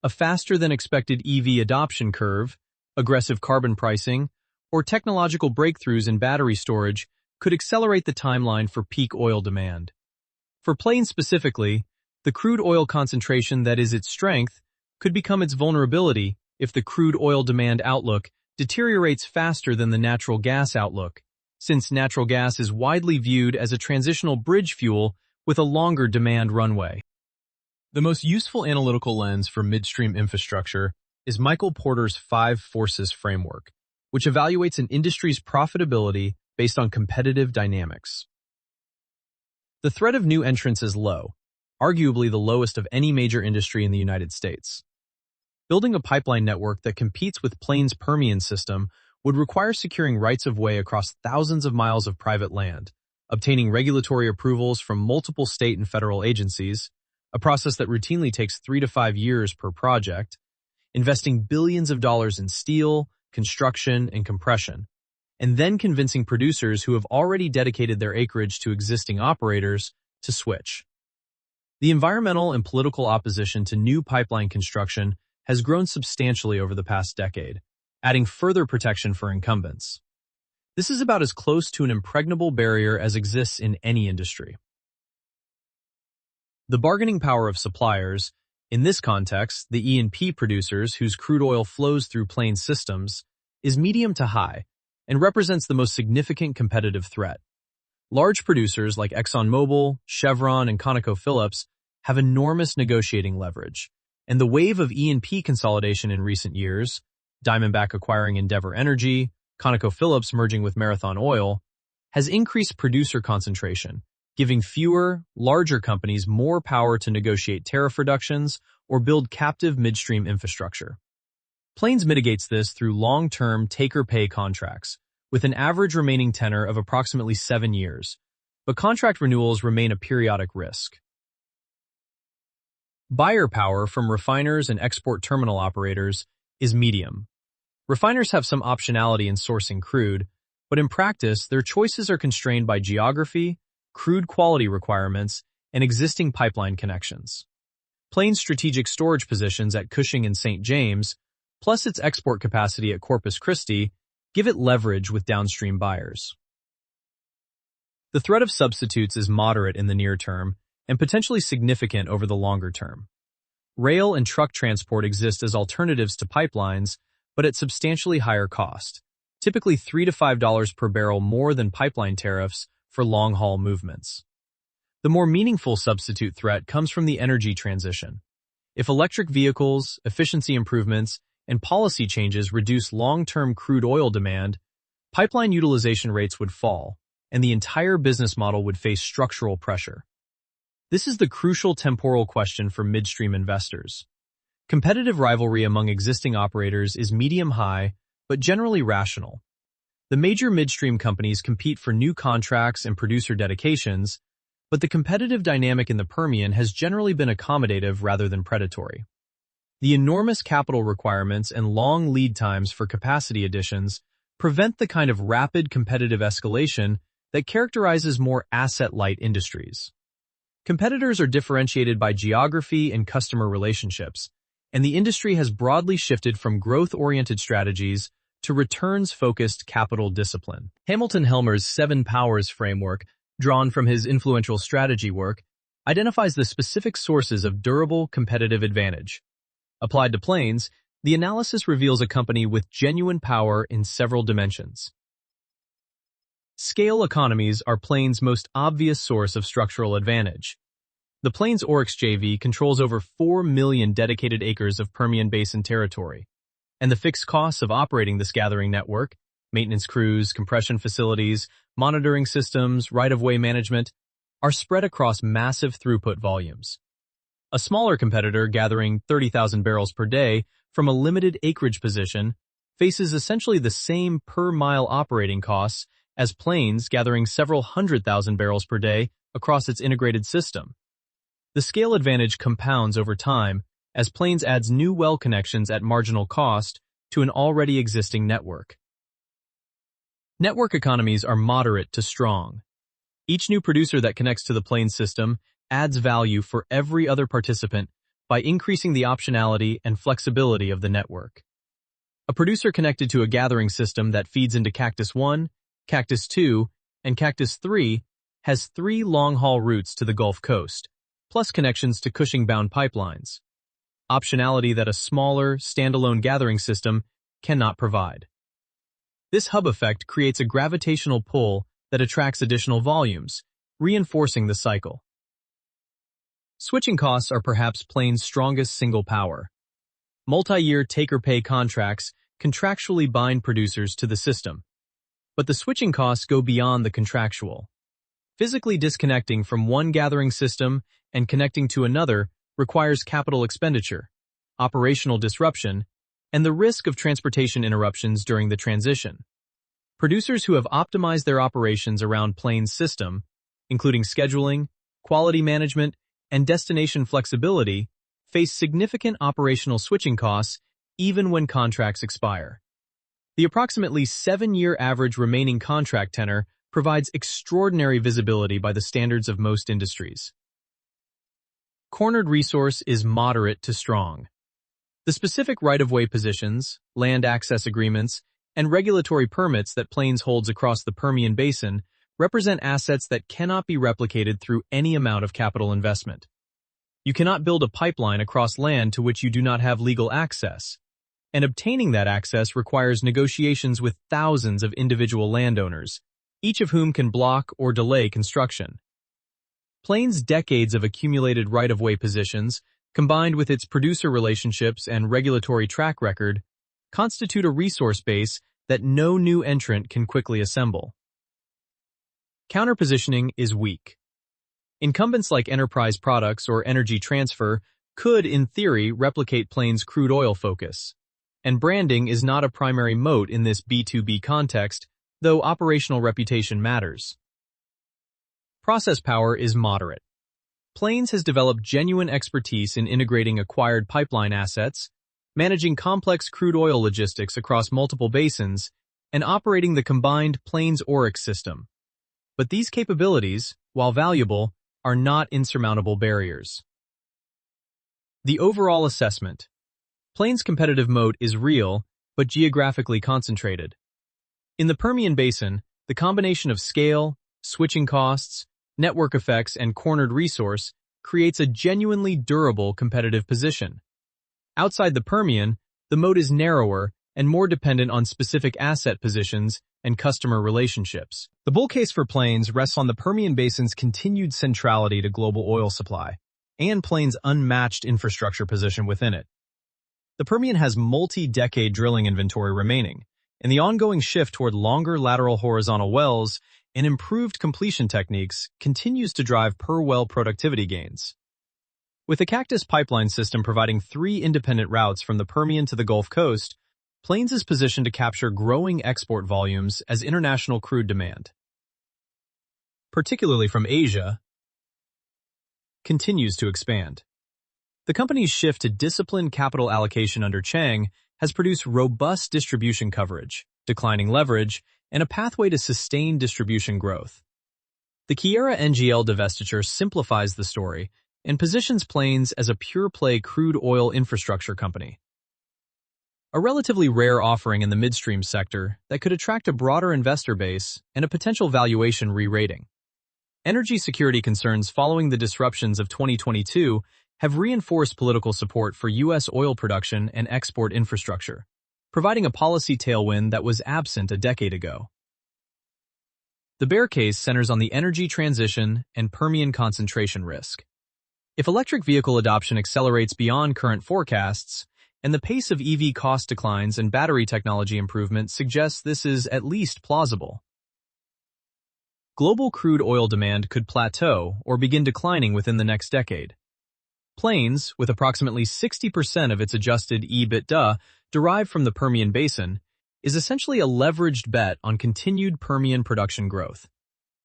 A faster-than-expected EV adoption curve, aggressive carbon pricing, or technological breakthroughs in battery storage could accelerate the timeline for peak oil demand. For Plains specifically, the crude oil concentration that is its strength could become its vulnerability if the crude oil demand outlook deteriorates faster than the natural gas outlook, since natural gas is widely viewed as a transitional bridge fuel with a longer demand runway. The most useful analytical lens for midstream infrastructure is Michael Porter's 5 Forces framework, which evaluates an industry's profitability based on competitive dynamics. The threat of new entrants is low, arguably the lowest of any major industry in the United States. Building a pipeline network that competes with Plains' Permian system would require securing rights-of-way across thousands of miles of private land, obtaining regulatory approvals from multiple state and federal agencies, a process that routinely takes 3 to 5 years per project, investing billions of dollars in steel, construction, and compression, and then convincing producers who have already dedicated their acreage to existing operators to switch. The environmental and political opposition to new pipeline construction has grown substantially over the past decade, adding further protection for incumbents. This is about as close to an impregnable barrier as exists in any industry. The bargaining power of suppliers, in this context, the E&P producers whose crude oil flows through Plains systems, is medium to high and represents the most significant competitive threat. Large producers like ExxonMobil, Chevron, and ConocoPhillips have enormous negotiating leverage, and the wave of E&P consolidation in recent years, Diamondback acquiring Endeavor Energy, ConocoPhillips merging with Marathon Oil, has increased producer concentration, giving fewer, larger companies more power to negotiate tariff reductions or build captive midstream infrastructure. Plains mitigates this through long-term take-or-pay contracts, with an average remaining tenor of approximately 7 years, but contract renewals remain a periodic risk. Buyer power from refiners and export terminal operators is medium. Refiners have some optionality in sourcing crude, but in practice, their choices are constrained by geography, crude quality requirements, and existing pipeline connections. Plains' strategic storage positions at Cushing and St. James, plus its export capacity at Corpus Christi, give it leverage with downstream buyers. The threat of substitutes is moderate in the near term and potentially significant over the longer term. Rail and truck transport exist as alternatives to pipelines, but at substantially higher cost, typically $3 to $5 per barrel more than pipeline tariffs for long-haul movements. The more meaningful substitute threat comes from the energy transition. If electric vehicles, efficiency improvements, and policy changes reduce long-term crude oil demand, pipeline utilization rates would fall, and the entire business model would face structural pressure. This is the crucial temporal question for midstream investors. Competitive rivalry among existing operators is medium-high, but generally rational. The major midstream companies compete for new contracts and producer dedications, but the competitive dynamic in the Permian has generally been accommodative rather than predatory. The enormous capital requirements and long lead times for capacity additions prevent the kind of rapid competitive escalation that characterizes more asset-light industries. Competitors are differentiated by geography and customer relationships, and the industry has broadly shifted from growth-oriented strategies to returns-focused capital discipline. Hamilton Helmer's 7 Powers framework, drawn from his influential strategy work, identifies the specific sources of durable competitive advantage. Applied to Plains, the analysis reveals a company with genuine power in several dimensions. Scale economies are Plains' most obvious source of structural advantage. The Plains Oryx JV controls over 4 million dedicated acres of Permian Basin territory, and the fixed costs of operating this gathering network, maintenance crews, compression facilities, monitoring systems, right-of-way management, are spread across massive throughput volumes. A smaller competitor gathering 30,000 barrels per day from a limited acreage position faces essentially the same per-mile operating costs as Plains gathering several 100,000 barrels per day across its integrated system. The scale advantage compounds over time as Plains adds new well connections at marginal cost to an already existing network. Network economies are moderate to strong. Each new producer that connects to the Plains system adds value for every other participant by increasing the optionality and flexibility of the network. A producer connected to a gathering system that feeds into Cactus 1, Cactus 2, and Cactus 3 has 3 long-haul routes to the Gulf Coast, plus connections to Cushing-bound pipelines. Optionality that a smaller, standalone gathering system cannot provide. This hub effect creates a gravitational pull that attracts additional volumes, reinforcing the cycle. Switching costs are perhaps Plains' strongest single power. Multi-year take-or-pay contracts contractually bind producers to the system, but the switching costs go beyond the contractual. Physically disconnecting from one gathering system and connecting to another requires capital expenditure, operational disruption, and the risk of transportation interruptions during the transition. Producers who have optimized their operations around Plains' system, including scheduling, quality management, and destination flexibility, face significant operational switching costs even when contracts expire. The approximately 7-year average remaining contract tenor provides extraordinary visibility by the standards of most industries. Cornered resource is moderate to strong. The specific right-of-way positions, land access agreements, and regulatory permits that Plains holds across the Permian Basin represent assets that cannot be replicated through any amount of capital investment. You cannot build a pipeline across land to which you do not have legal access, and obtaining that access requires negotiations with thousands of individual landowners, each of whom can block or delay construction. Plains' decades of accumulated right-of-way positions, combined with its producer relationships and regulatory track record, constitute a resource base that no new entrant can quickly assemble. Counterpositioning is weak. Incumbents like Enterprise Products or Energy Transfer could, in theory, replicate Plains' crude oil focus, and branding is not a primary moat in this B2B context, though operational reputation matters. Process power is moderate. Plains has developed genuine expertise in integrating acquired pipeline assets, managing complex crude oil logistics across multiple basins, and operating the combined Plains Oryx system. But these capabilities, while valuable, are not insurmountable barriers. The overall assessment. Plains' competitive moat is real, but geographically concentrated. In the Permian Basin, the combination of scale, switching costs, network effects, and cornered resource creates a genuinely durable competitive position. Outside the Permian, the moat is narrower and more dependent on specific asset positions and customer relationships. The bull case for Plains rests on the Permian Basin's continued centrality to global oil supply and Plains' unmatched infrastructure position within it. The Permian has multi-decade drilling inventory remaining, and the ongoing shift toward longer lateral horizontal wells and improved completion techniques continues to drive per-well productivity gains. With the Cactus pipeline system providing 3 independent routes from the Permian to the Gulf Coast, Plains is positioned to capture growing export volumes as international crude demand, particularly from Asia, continues to expand. The company's shift to disciplined capital allocation under Chang has produced robust distribution coverage, declining leverage, and a pathway to sustained distribution growth. The Keyera NGL divestiture simplifies the story and positions Plains as a pure-play crude oil infrastructure company. A relatively rare offering in the midstream sector that could attract a broader investor base and a potential valuation re-rating. Energy security concerns following the disruptions of 2022 have reinforced political support for U.S. oil production and export infrastructure, providing a policy tailwind that was absent a decade ago. The bear case centers on the energy transition and Permian concentration risk. If electric vehicle adoption accelerates beyond current forecasts, and the pace of EV cost declines and battery technology improvement suggests this is at least plausible. Global crude oil demand could plateau or begin declining within the next decade. Plains, with approximately 60% of its adjusted EBITDA derived from the Permian Basin, is essentially a leveraged bet on continued Permian production growth.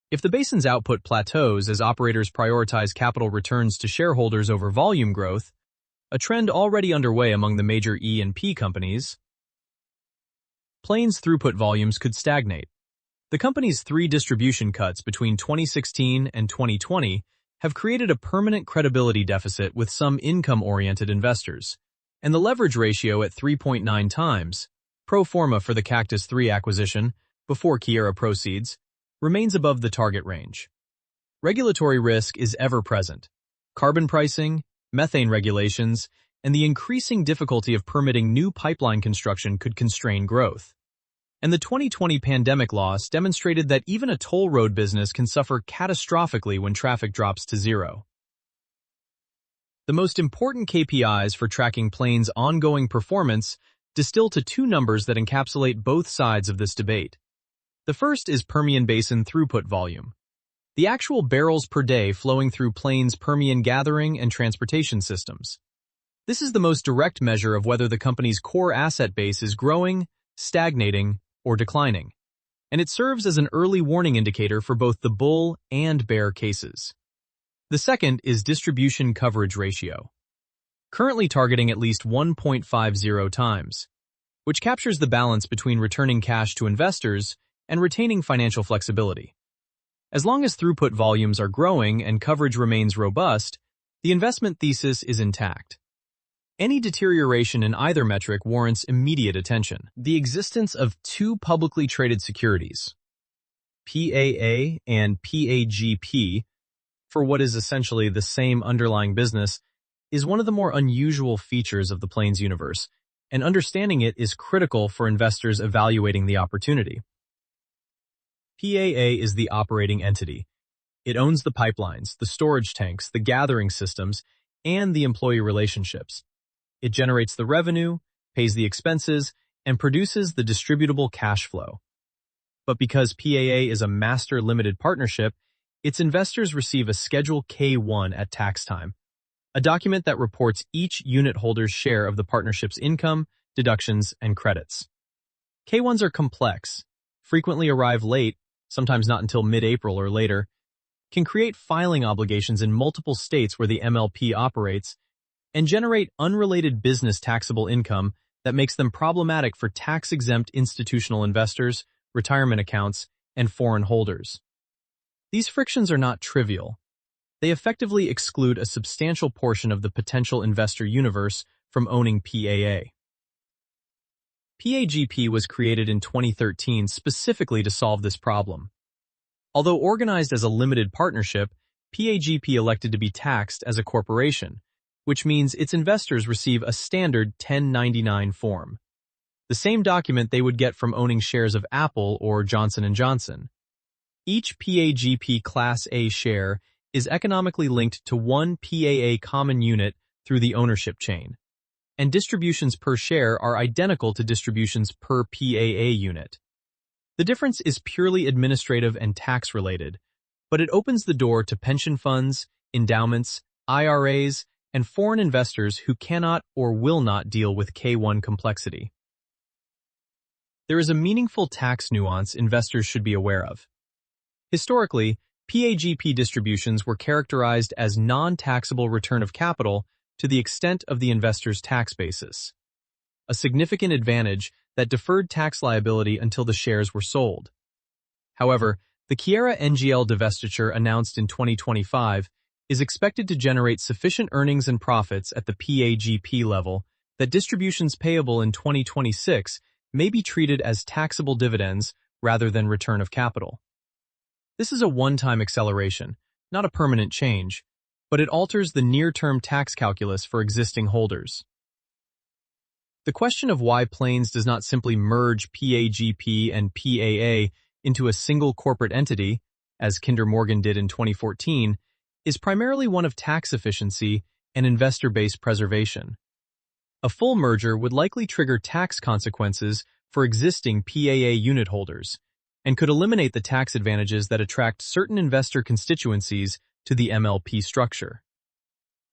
If the basin's output plateaus as operators prioritize capital returns to shareholders over volume growth, a trend already underway among the major E&P companies, Plains' throughput volumes could stagnate. The company's 3 distribution cuts between 2016 and 2020 have created a permanent credibility deficit with some income-oriented investors, and the leverage ratio at 3.9 times, pro forma for the Cactus III acquisition, before Keyera proceeds, remains above the target range. Regulatory risk is ever present. Carbon pricing, methane regulations, and the increasing difficulty of permitting new pipeline construction could constrain growth. And the 2020 pandemic loss demonstrated that even a toll road business can suffer catastrophically when traffic drops to zero. The most important KPIs for tracking Plains' ongoing performance distill to 2 numbers that encapsulate both sides of this debate. The first is Permian Basin throughput volume, the actual barrels per day flowing through Plains' Permian gathering and transportation systems. This is the most direct measure of whether the company's core asset base is growing, stagnating, or declining, and it serves as an early warning indicator for both the bull and bear cases. The second is distribution coverage ratio, currently targeting at least 1.50 times, which captures the balance between returning cash to investors and retaining financial flexibility. As long as throughput volumes are growing and coverage remains robust, the investment thesis is intact. Any deterioration in either metric warrants immediate attention. The existence of 2 publicly traded securities, PAA and PAGP, for what is essentially the same underlying business, is one of the more unusual features of the Plains universe, and understanding it is critical for investors evaluating the opportunity. PAA is the operating entity. It owns the pipelines, the storage tanks, the gathering systems, and the employee relationships. It generates the revenue, pays the expenses, and produces the distributable cash flow. But because PAA is a master limited partnership, its investors receive a Schedule K-1 at tax time, a document that reports each unit holder's share of the partnership's income, deductions, and credits. K-1s are complex, frequently arrive late, sometimes not until mid-April or later, can create filing obligations in multiple states where the MLP operates, and generate unrelated business taxable income that makes them problematic for tax-exempt institutional investors, retirement accounts, and foreign holders. These frictions are not trivial. They effectively exclude a substantial portion of the potential investor universe from owning PAA. PAGP was created in 2013 specifically to solve this problem. Although organized as a limited partnership, PAGP elected to be taxed as a corporation, which means its investors receive a standard 1099 form, the same document they would get from owning shares of Apple or Johnson & Johnson. Each PAGP Class A share is economically linked to one PAA common unit through the ownership chain, and distributions per share are identical to distributions per PAA unit. The difference is purely administrative and tax-related, but it opens the door to pension funds, endowments, IRAs, and foreign investors who cannot or will not deal with K-1 complexity. There is a meaningful tax nuance investors should be aware of. Historically, PAGP distributions were characterized as non-taxable return of capital to the extent of the investor's tax basis, a significant advantage that deferred tax liability until the shares were sold. However, The Keyera NGL divestiture announced in 2025 is expected to generate sufficient earnings and profits at the PAGP level that distributions payable in 2026 may be treated as taxable dividends rather than return of capital. This is a one-time acceleration, not a permanent change, but it alters the near-term tax calculus for existing holders. The question of why Plains does not simply merge PAGP and PAA into a single corporate entity, as Kinder Morgan did in 2014, is primarily one of tax efficiency and investor base preservation. A full merger would likely trigger tax consequences for existing PAA unit holders and could eliminate the tax advantages that attract certain investor constituencies to the MLP structure.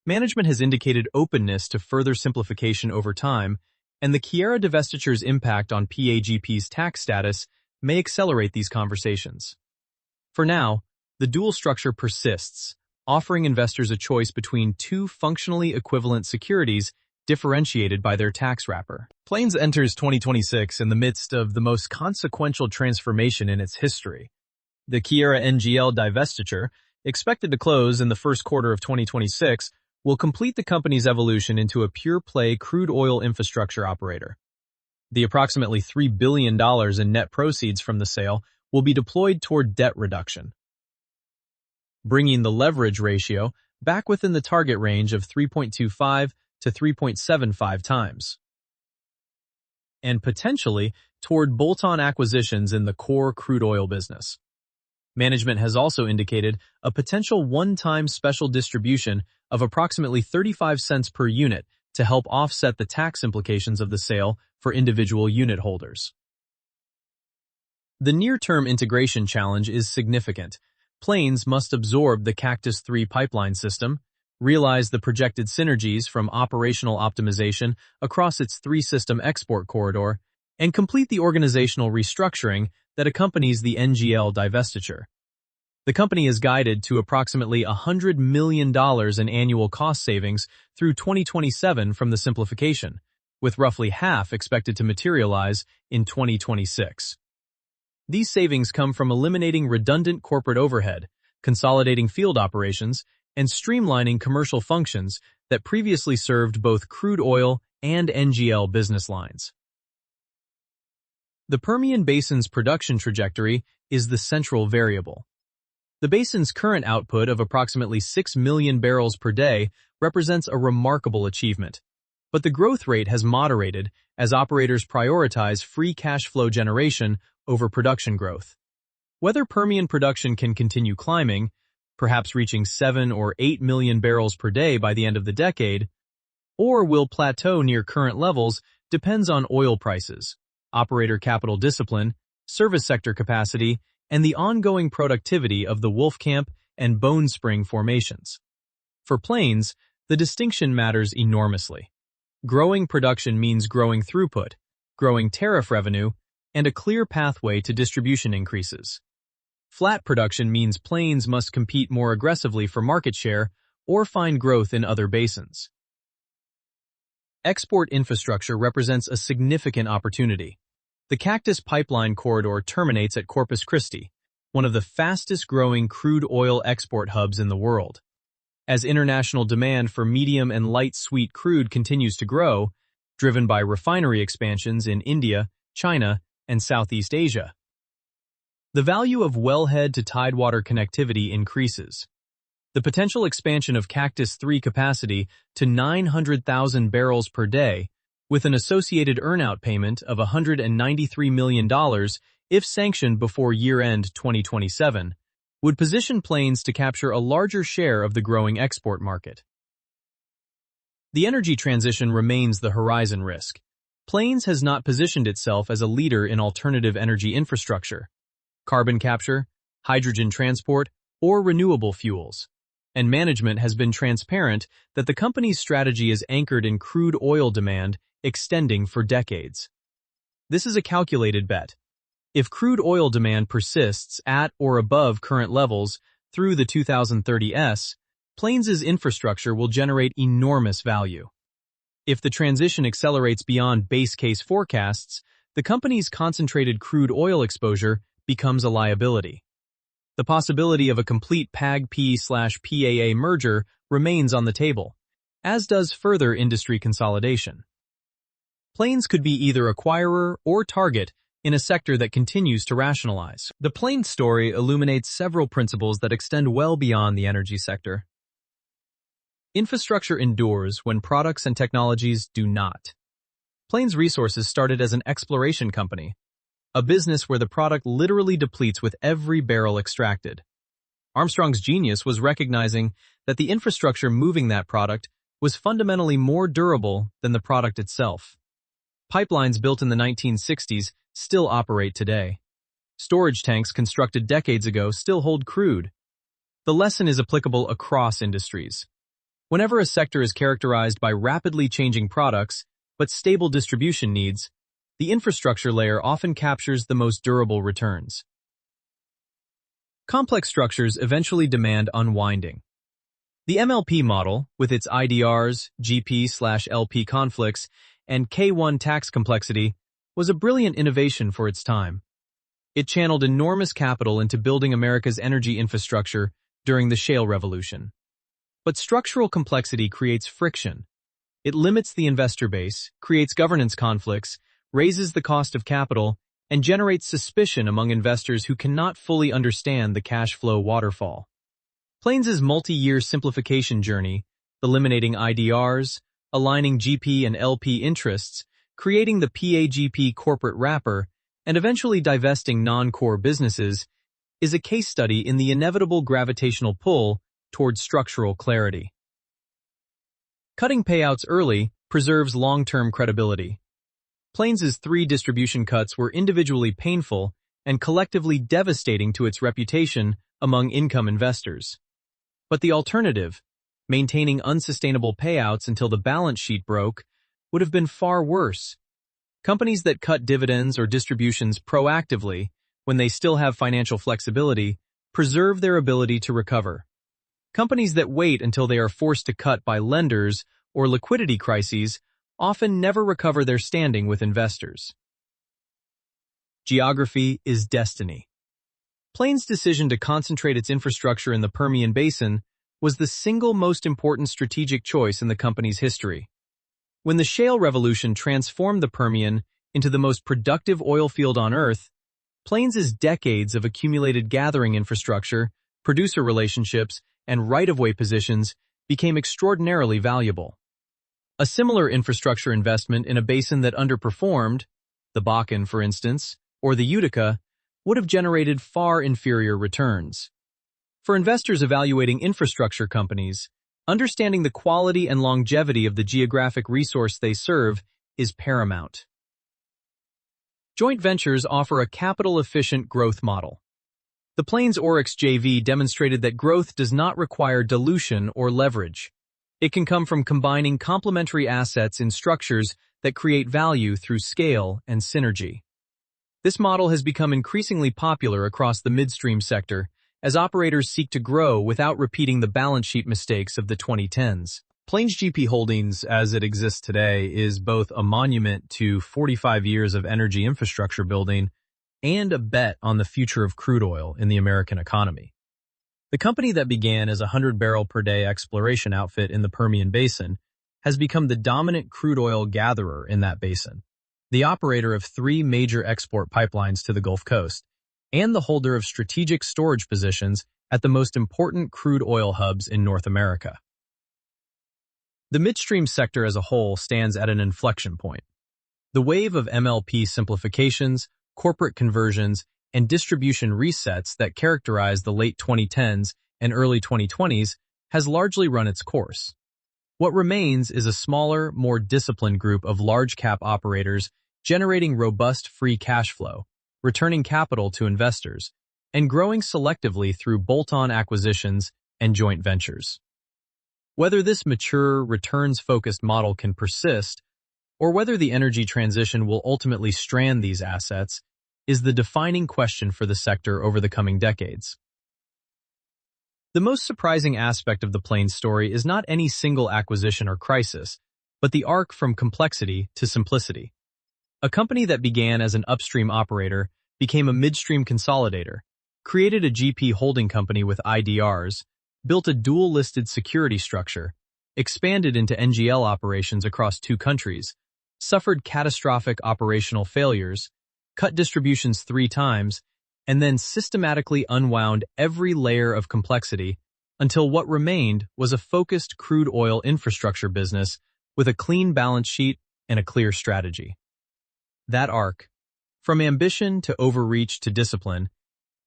Management has indicated openness to further simplification over time, and the Keyera divestiture's impact on PAGP's tax status may accelerate these conversations. For now, the dual structure persists, offering investors a choice between two functionally equivalent securities differentiated by their tax wrapper. Plains enters 2026 in the midst of the most consequential transformation in its history. The Keyera NGL divestiture, expected to close in the first quarter of 2026, will complete the company's evolution into a pure-play crude oil infrastructure operator. The approximately $3 billion in net proceeds from the sale will be deployed toward debt reduction, bringing the leverage ratio back within the target range of 3.25 to 3.75 times, and potentially toward bolt-on acquisitions in the core crude oil business. Management has also indicated a potential one-time special distribution of approximately 35 cents per unit to help offset the tax implications of the sale for individual unit holders. The near-term integration challenge is significant. Plains must absorb the Cactus III pipeline system, realize the projected synergies from operational optimization across its three-system export corridor, and complete the organizational restructuring that accompanies the NGL divestiture. The company is guided to approximately $100 million in annual cost savings through 2027 from the simplification, with roughly half expected to materialize in 2026. These savings come from eliminating redundant corporate overhead, consolidating field operations, and streamlining commercial functions that previously served both crude oil and NGL business lines. The Permian Basin's production trajectory is the central variable. The basin's current output of approximately 6 million barrels per day represents a remarkable achievement, but the growth rate has moderated as operators prioritize free cash flow generation over production growth. Whether Permian production can continue climbing, perhaps reaching 7 or 8 million barrels per day by the end of the decade, or will plateau near current levels depends on oil prices, operator capital discipline, service sector capacity, and the ongoing productivity of the Wolfcamp and Bone Spring formations. For Plains, the distinction matters enormously. Growing production means growing throughput, growing tariff revenue, and a clear pathway to distribution increases. Flat production means Plains must compete more aggressively for market share or find growth in other basins. Export infrastructure represents a significant opportunity. The Cactus Pipeline corridor terminates at Corpus Christi, one of the fastest-growing crude oil export hubs in the world. As international demand for medium and light sweet crude continues to grow, driven by refinery expansions in India, China, and Southeast Asia, the value of wellhead to tidewater connectivity increases. The potential expansion of Cactus III capacity to 900,000 barrels per day, with an associated earnout payment of $193 million if sanctioned before year-end 2027, would position Plains to capture a larger share of the growing export market. The energy transition remains the horizon risk. Plains has not positioned itself as a leader in alternative energy infrastructure, carbon capture, hydrogen transport, or renewable fuels, and management has been transparent that the company's strategy is anchored in crude oil demand extending for decades. This is a calculated bet. If crude oil demand persists at or above current levels through the 2030s, Plains' infrastructure will generate enormous value. If the transition accelerates beyond base case forecasts, the company's concentrated crude oil exposure becomes a liability. The possibility of a complete PAGP/PAA merger remains on the table, as does further industry consolidation. Plains could be either acquirer or target in a sector that continues to rationalize. The Plains story illuminates several principles that extend well beyond the energy sector. Infrastructure endures when products and technologies do not. Plains Resources started as an exploration company, a business where the product literally depletes with every barrel extracted. Armstrong's genius was recognizing that the infrastructure moving that product was fundamentally more durable than the product itself. Pipelines built in the 1960s still operate today. Storage tanks constructed decades ago still hold crude. The lesson is applicable across industries. Whenever a sector is characterized by rapidly changing products but stable distribution needs, the infrastructure layer often captures the most durable returns. Complex structures eventually demand unwinding. The MLP model, with its IDRs, GP/LP conflicts, and K1 tax complexity, was a brilliant innovation for its time. It channeled enormous capital into building America's energy infrastructure during the shale revolution. But structural complexity creates friction. It limits the investor base, creates governance conflicts, raises the cost of capital, and generates suspicion among investors who cannot fully understand the cash flow waterfall. Plains' multi-year simplification journey, eliminating IDRs, aligning GP and LP interests, creating the PAGP corporate wrapper, and eventually divesting non-core businesses, is a case study in the inevitable gravitational pull towards structural clarity. Cutting payouts early preserves long-term credibility. Plains' 3 distribution cuts were individually painful and collectively devastating to its reputation among income investors. But the alternative, maintaining unsustainable payouts until the balance sheet broke, would have been far worse. Companies that cut dividends or distributions proactively, when they still have financial flexibility, preserve their ability to recover. Companies that wait until they are forced to cut by lenders or liquidity crises often never recover their standing with investors. Geography is destiny. Plains' decision to concentrate its infrastructure in the Permian Basin was the single most important strategic choice in the company's history. When the shale revolution transformed the Permian into the most productive oil field on Earth, Plains' decades of accumulated gathering infrastructure, producer relationships, and right-of-way positions became extraordinarily valuable. A similar infrastructure investment in a basin that underperformed, the Bakken for instance, or the Utica, would have generated far inferior returns. For investors evaluating infrastructure companies, understanding the quality and longevity of the geographic resource they serve is paramount. Joint ventures offer a capital-efficient growth model. The Plains Oryx JV demonstrated that growth does not require dilution or leverage. It can come from combining complementary assets in structures that create value through scale and synergy. This model has become increasingly popular across the midstream sector as operators seek to grow without repeating the balance sheet mistakes of the 2010s. Plains GP Holdings, as it exists today, is both a monument to 45 years of energy infrastructure building and a bet on the future of crude oil in the American economy. The company that began as a 100-barrel-per-day exploration outfit in the Permian Basin has become the dominant crude oil gatherer in that basin, the operator of 3 major export pipelines to the Gulf Coast, and the holder of strategic storage positions at the most important crude oil hubs in North America. The midstream sector as a whole stands at an inflection point. The wave of MLP simplifications, corporate conversions, and distribution resets that characterize the late 2010s and early 2020s has largely run its course. What remains is a smaller, more disciplined group of large-cap operators generating robust free cash flow, returning capital to investors, and growing selectively through bolt-on acquisitions and joint ventures. Whether this mature, returns-focused model can persist, or whether the energy transition will ultimately strand these assets, is the defining question for the sector over the coming decades. The most surprising aspect of the Plains story is not any single acquisition or crisis, but the arc from complexity to simplicity. A company that began as an upstream operator became a midstream consolidator, created a GP holding company with IDRs, built a dual-listed security structure, expanded into NGL operations across 2 countries, suffered catastrophic operational failures, cut distributions 3 times, and then systematically unwound every layer of complexity until what remained was a focused crude oil infrastructure business with a clean balance sheet and a clear strategy. That arc, from ambition to overreach to discipline,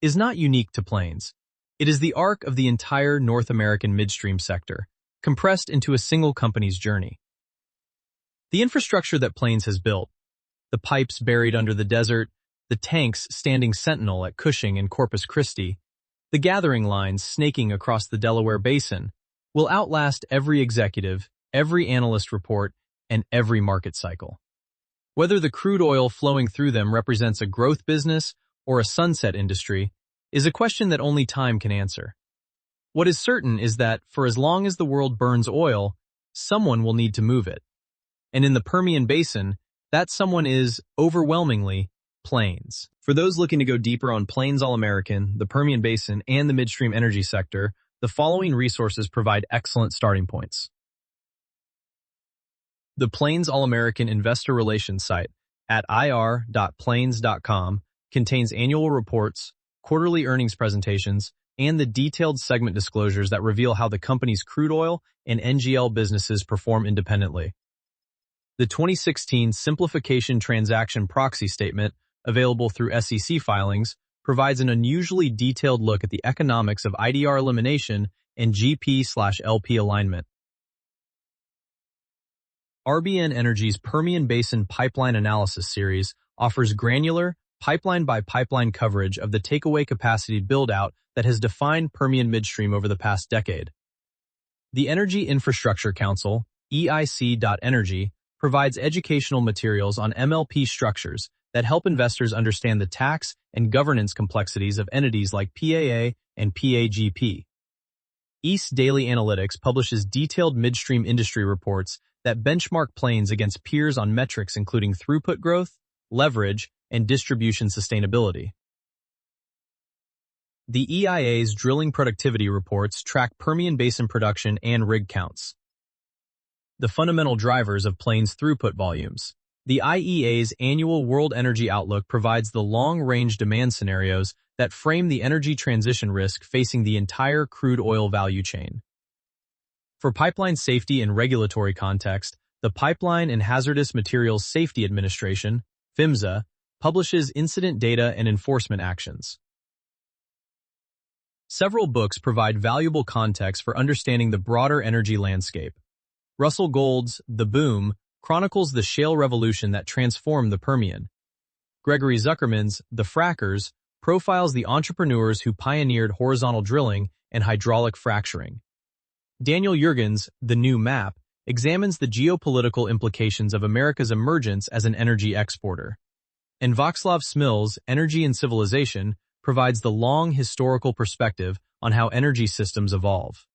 is not unique to Plains. It is the arc of the entire North American midstream sector, compressed into a single company's journey. The infrastructure that Plains has built, the pipes buried under the desert, the tanks standing sentinel at Cushing and Corpus Christi, the gathering lines snaking across the Delaware Basin, will outlast every executive, every analyst report, and every market cycle. Whether the crude oil flowing through them represents a growth business or a sunset industry is a question that only time can answer. What is certain is that, for as long as the world burns oil, someone will need to move it. And in the Permian Basin, that someone is, overwhelmingly, Plains. For those looking to go deeper on Plains All-American, the Permian Basin, and the midstream energy sector, the following resources provide excellent starting points. The Plains All-American Investor Relations site at ir.plains.com contains annual reports, quarterly earnings presentations, and the detailed segment disclosures that reveal how the company's crude oil and NGL businesses perform independently. The 2016 Simplification Transaction Proxy Statement, available through SEC filings, provides an unusually detailed look at the economics of IDR elimination and GP/LP alignment. RBN Energy's Permian Basin Pipeline Analysis Series offers granular, pipeline-by-pipeline coverage of the takeaway capacity build-out that has defined Permian midstream over the past decade. The Energy Infrastructure Council, EIC.Energy, provides educational materials on MLP structures that help investors understand the tax and governance complexities of entities like PAA and PAGP. East Daily Analytics publishes detailed midstream industry reports that benchmark Plains against peers on metrics including throughput growth, leverage, and distribution sustainability. The EIA's drilling productivity reports track Permian Basin production and rig counts. The fundamental drivers of Plains throughput volumes. The IEA's annual World Energy Outlook provides the long-range demand scenarios that frame the energy transition risk facing the entire crude oil value chain. For pipeline safety and regulatory context, the Pipeline and Hazardous Materials Safety Administration, PHMSA, publishes incident data and enforcement actions. Several books provide valuable context for understanding the broader energy landscape. Russell Gold's The Boom chronicles the shale revolution that transformed the Permian. Gregory Zuckerman's The Frackers profiles the entrepreneurs who pioneered horizontal drilling and hydraulic fracturing. Daniel Yergin's The New Map examines the geopolitical implications of America's emergence as an energy exporter. And Václav Smil's Energy and Civilization provides the long historical perspective on how energy systems evolve.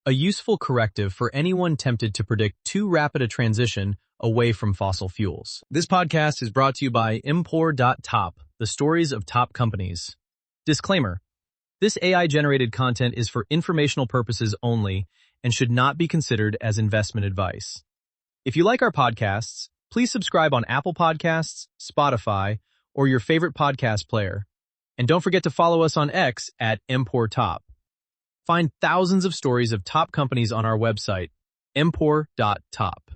A useful corrective for anyone tempted to predict too rapid a transition away from fossil fuels. This podcast is brought to you by Impor.top, the stories of top companies. Disclaimer: this AI-generated content is for informational purposes only and should not be considered as investment advice. If you like our podcasts, please subscribe on Apple Podcasts, Spotify, or your favorite podcast player. And don't forget to follow us on X at Impor.top. Find thousands of stories of top companies on our website, Impor.top.